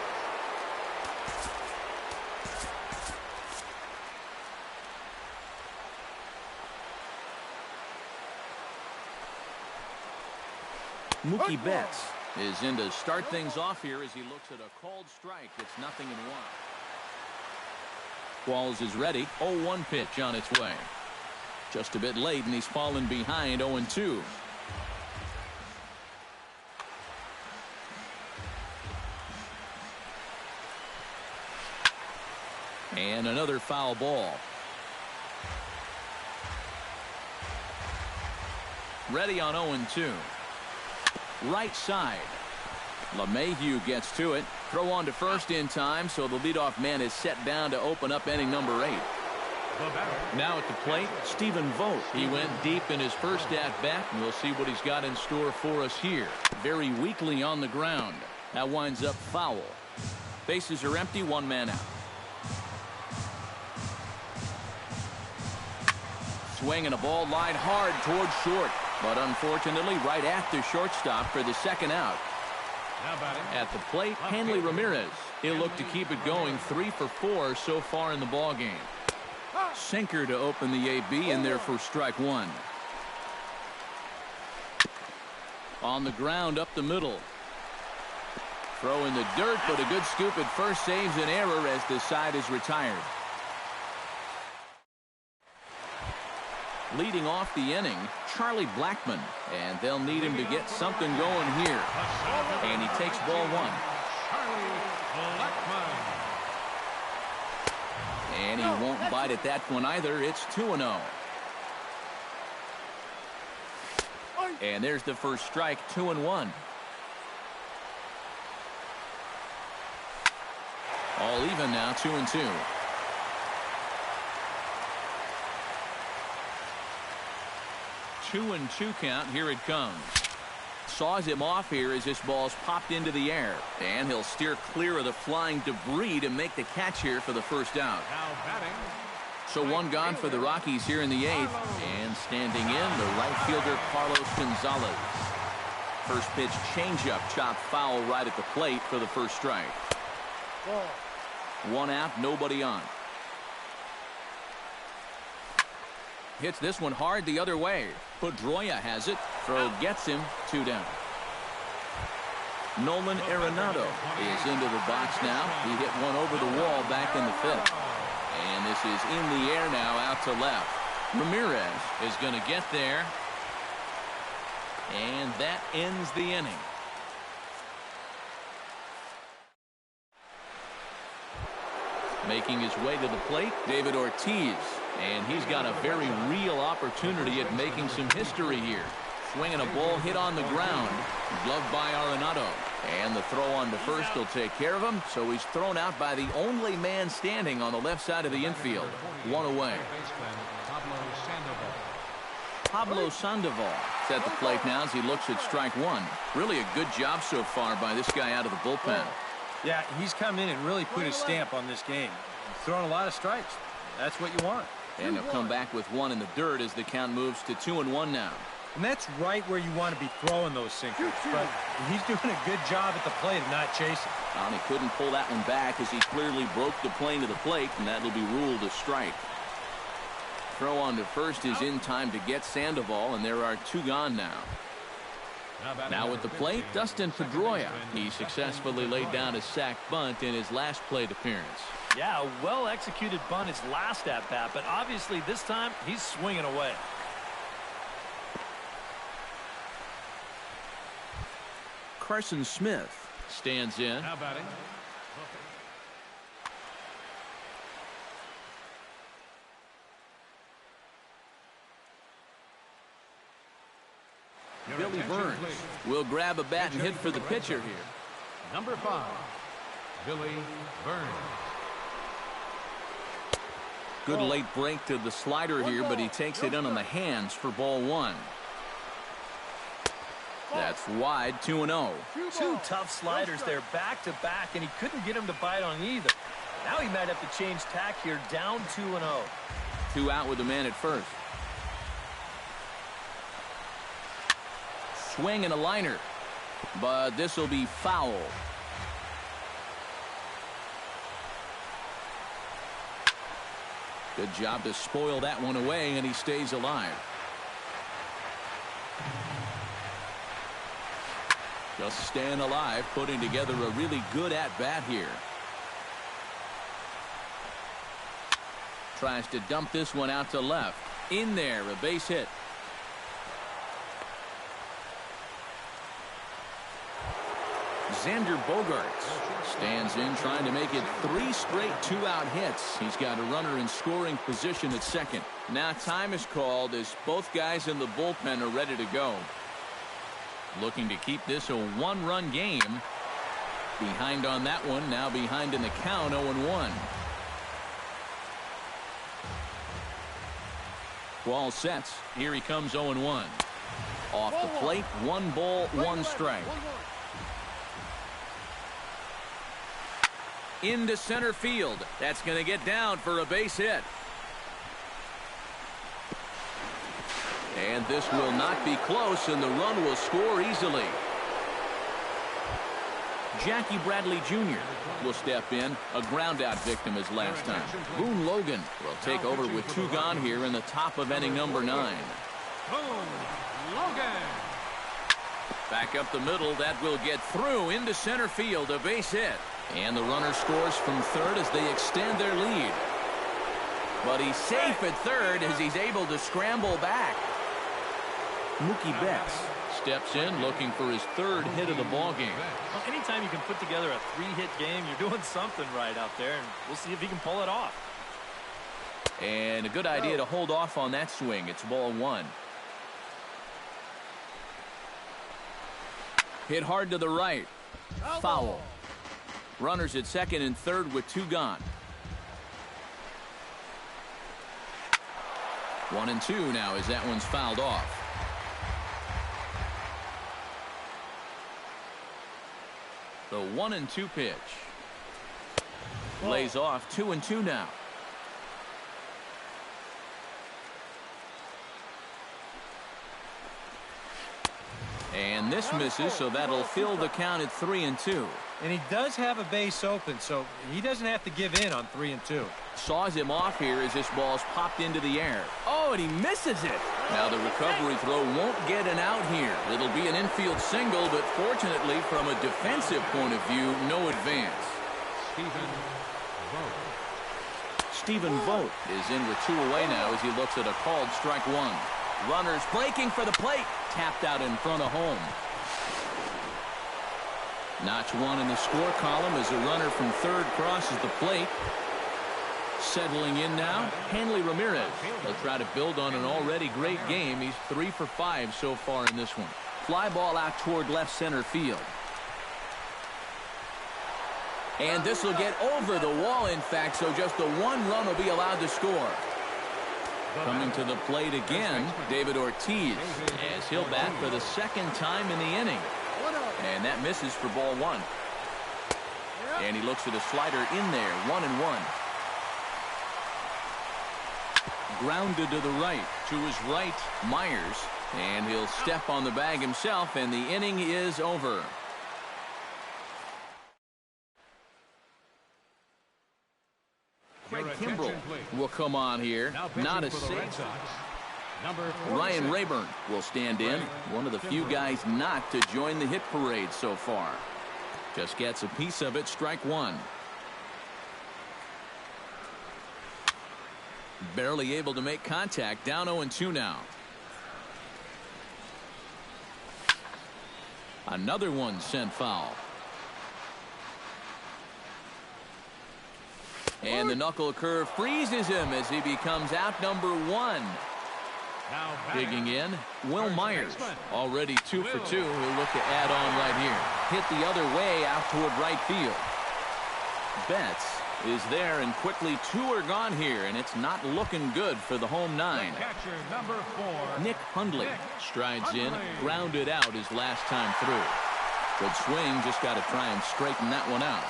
Mookie Betts is in to start things off here as he looks at a called strike. It's 0-1. Qualls is ready. 0-1 pitch on its way. Just a bit late, and he's fallen behind 0-2. And another foul ball. Ready on 0-2. Right side. LeMahieu gets to it. Throw on to first in time, so the leadoff man is set down to open up inning number 8. Now at the plate, Stephen Vogt. He went deep in his first at-bat, and we'll see what he's got in store for us here. Very weakly on the ground. That winds up foul. Bases are empty, one man out. Swing and a ball line hard towards short, but unfortunately right at the shortstop for the second out. At the plate, Hanley Ramirez. He'll look to keep it going. 3 for 4 so far in the ball game. Sinker to open the AB in there for strike one. On the ground up the middle. Throw in the dirt, but a good scoop at first saves an error as the side is retired. Leading off the inning, Charlie Blackmon, and they'll need him to get something going here. And he takes ball one. And he won't bite at that one either. It's 2-0. And there's the first strike, 2-1. All even now, 2-2. 2-2 count. Here it comes. Saws him off here as this ball's popped into the air. And he'll steer clear of the flying debris to make the catch here for the first out. So one gone for the Rockies here in the 8th. And standing in, the right fielder Carlos Gonzalez. First pitch changeup, chopped foul right at the plate for the first strike. One out, nobody on. Hits this one hard the other way. Pedroia has it. Throw gets him. 2 down. Nolan Arenado is into the box now. He hit one over the wall back in the 5th. And this is in the air now out to left. Ramirez is going to get there. And that ends the inning. Making his way to the plate, David Ortiz. And he's got a very real opportunity at making some history here. swinging a ball hit on the ground. Gloved by Arenado. And the throw on to first will take care of him. So he's thrown out by the only man standing on the left side of the infield. One away. Pablo Sandoval is at the plate now as he looks at strike one. Really a good job so far by this guy out of the bullpen. Yeah, he's come in and really put his stamp on this game. He's throwing a lot of strikes. That's what you want. And he'll come back with one in the dirt as the count moves to 2-1 now. And that's right where you want to be throwing those sinkers. But he's doing a good job at the plate of not chasing. Well, he couldn't pull that one back as he clearly broke the plane to the plate, and that'll be ruled a strike. Throw on to first is in time to get Sandoval, and there are two gone now. Now at the plate, Dustin Pedroia. He successfully laid down a sac bunt in his last plate appearance. Yeah, a well-executed bunt his last at-bat, but obviously this time he's swinging away. Carson Smith stands in. Now batting. Billy Burns will grab a bat and hit for the pitcher here. Number 5, Billy Burns. Good late break to the slider here, but he takes it in on the hands for ball one. That's wide, 2-0. Two tough sliders there back-to-back, and he couldn't get him to bite on either. Now he might have to change tack here, down 2-0. Two out with the man at first. Swing and a liner, but this will be foul. Good job to spoil that one away, and he stays alive. Just staying alive, putting together a really good at-bat here. Tries to dump this one out to left. In there, a base hit. Xander Bogaerts stands in, trying to make it 3 straight 2-out hits. He's got a runner in scoring position at second. Now time is called as both guys in the bullpen are ready to go. Looking to keep this a 1-run game. Behind on that one, now behind in the count, 0-1. Ball sets. Here he comes, 0-1. Off the plate, 1 ball, 1 strike. Into center field. That's going to get down for a base hit. And this will not be close, and the run will score easily. Jackie Bradley Jr. will step in. A ground-out victim as last time. Boone Logan will take over with 2 gone here in the top of inning number 9. Boone Logan. Back up the middle. That will get through into center field. A base hit. And the runner scores from third as they extend their lead. But he's safe at third as he's able to scramble back. Mookie Betts steps in looking for his 3rd hit of the ball game. Well, anytime you can put together a 3-hit game, you're doing something right out there, and we'll see if he can pull it off. And a good idea to hold off on that swing. It's ball 1. Hit hard to the right. Foul. Runners at second and third with 2 gone. 1-2 now as that one's fouled off. The 1-2 pitch. Lays off, 2-2 now. And this misses, so that'll fill the count at 3-2. And he does have a base open, so he doesn't have to give in on 3-2. Saws him off here as this ball's popped into the air. Oh, and he misses it. Now the recovery throw won't get an out here. It'll be an infield single, but fortunately from a defensive point of view, no advance. Stephen Vogt is in with 2 away now as he looks at a called strike 1. Runners breaking for the plate. Tapped out in front of home. Notch 1 in the score column as a runner from third crosses the plate. Settling in now, Hanley Ramirez. He'll try to build on an already great game. He's 3 for 5 so far in this one. Fly ball out toward left center field. And this will get over the wall, in fact, so just the one run will be allowed to score. Coming to the plate again, David Ortiz, as he'll bat for the second time in the inning. And that misses for ball 1. And he looks at a slider in there, 1-1. Grounded to the right. To his right, Myers. And he'll step on the bag himself, and the inning is over. Craig Kimbrell will come on here. Not a save. Ryan Rayburn will stand in. One of the few guys not to join the hit parade so far. Just gets a piece of it. Strike 1. Barely able to make contact. Down 0-2 now. Another one sent foul. And the knuckle curve freezes him as he becomes out number 1. Digging in, Will Myers, already 2 for 2. He'll look to add on right here. Hit the other way out toward right field. Betts is there, and quickly 2 are gone here, and it's not looking good for the home 9. Catcher number 4. Nick Hundley strides in, grounded out his last time through. Good swing, just got to try and straighten that one out.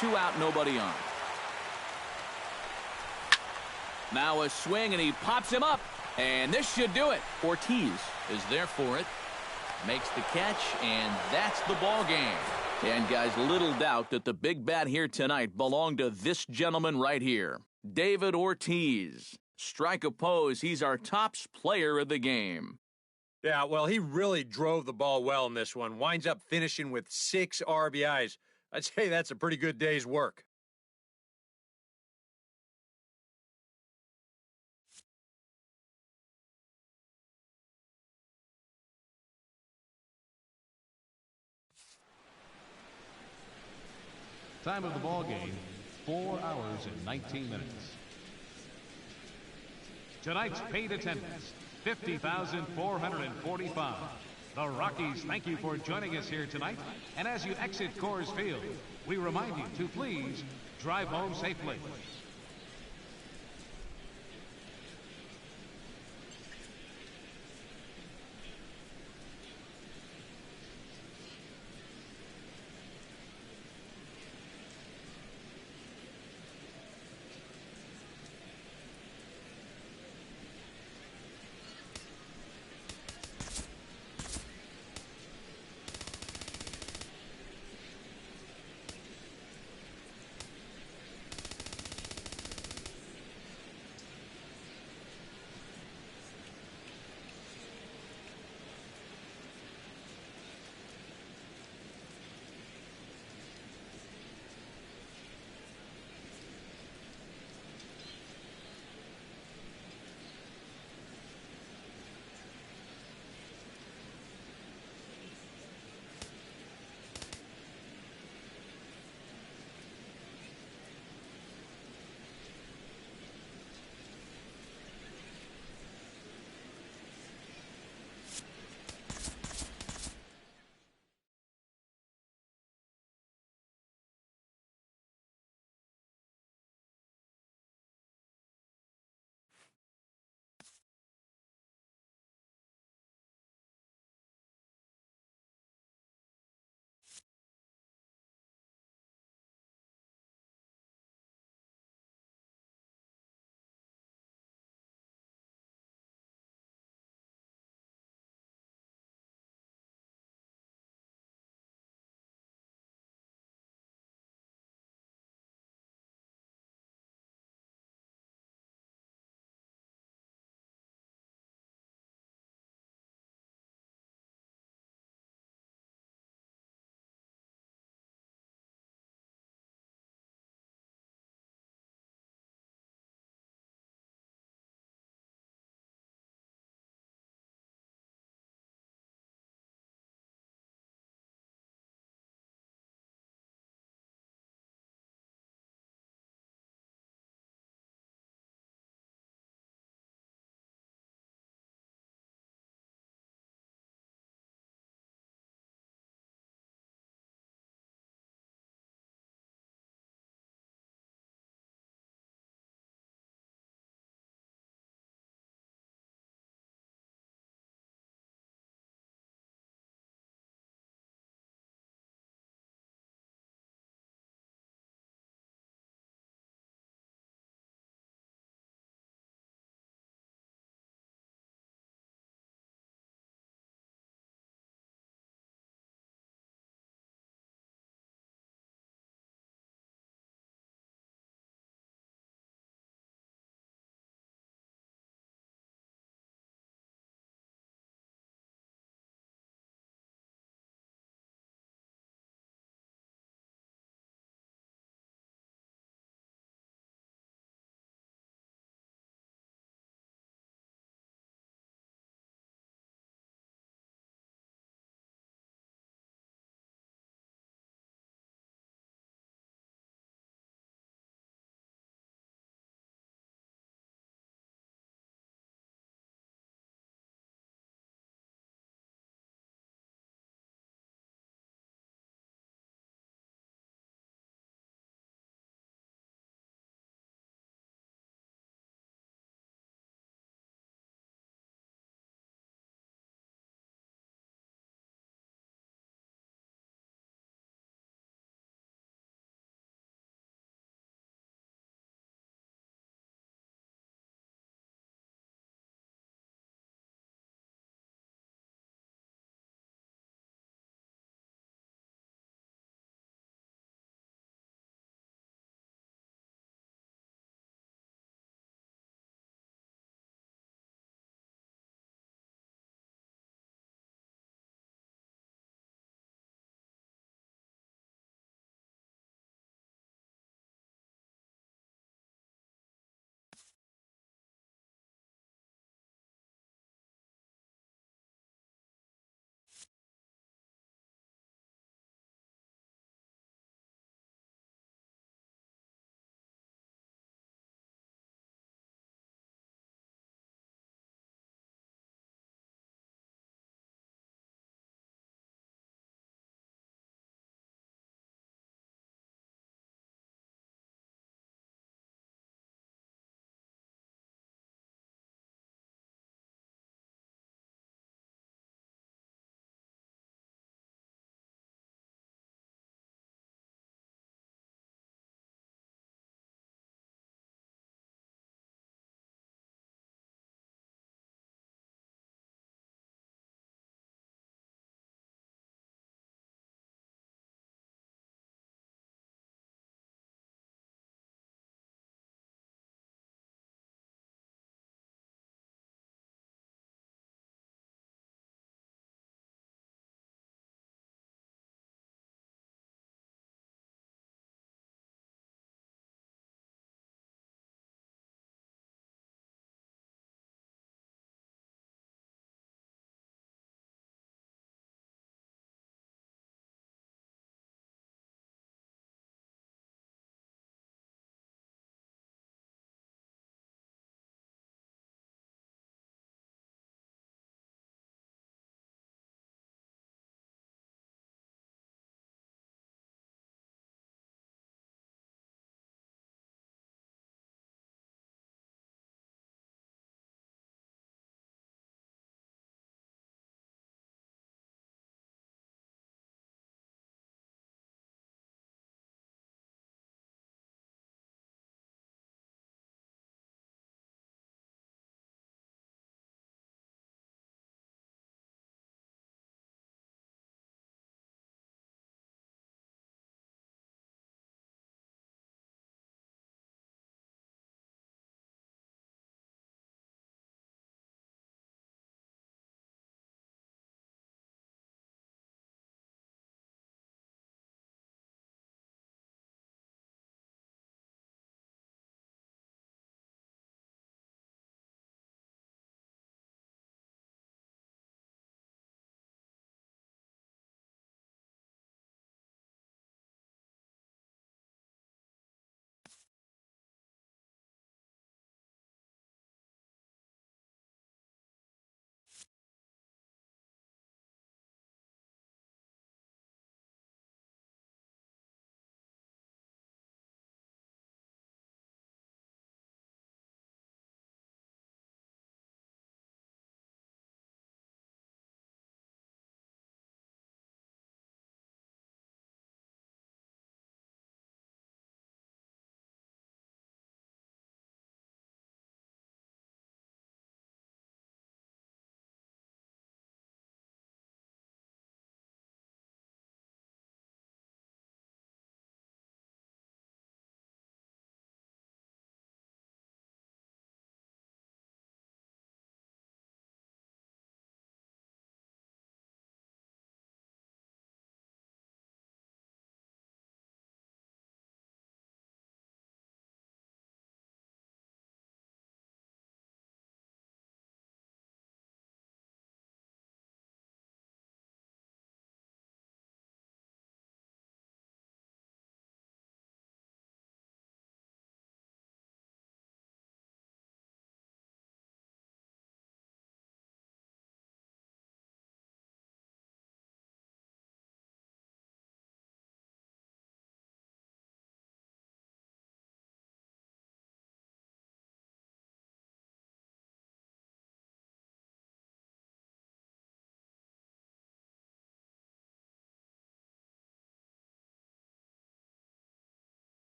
2 out, nobody on. Now a swing, and he pops him up, and this should do it. Ortiz is there for it, makes the catch, and that's the ball game. And guys, little doubt that the big bat here tonight belonged to this gentleman right here, David Ortiz. Strike oppose, he's our tops player of the game. Yeah, well, he really drove the ball well in this one. Winds up finishing with 6 RBIs. I'd say that's a pretty good day's work. Time of the ball game, 4 hours and 19 minutes. Tonight's paid attendance, 50,445. The Rockies thank you for joining us here tonight. And as you exit Coors Field, we remind you to please drive home safely.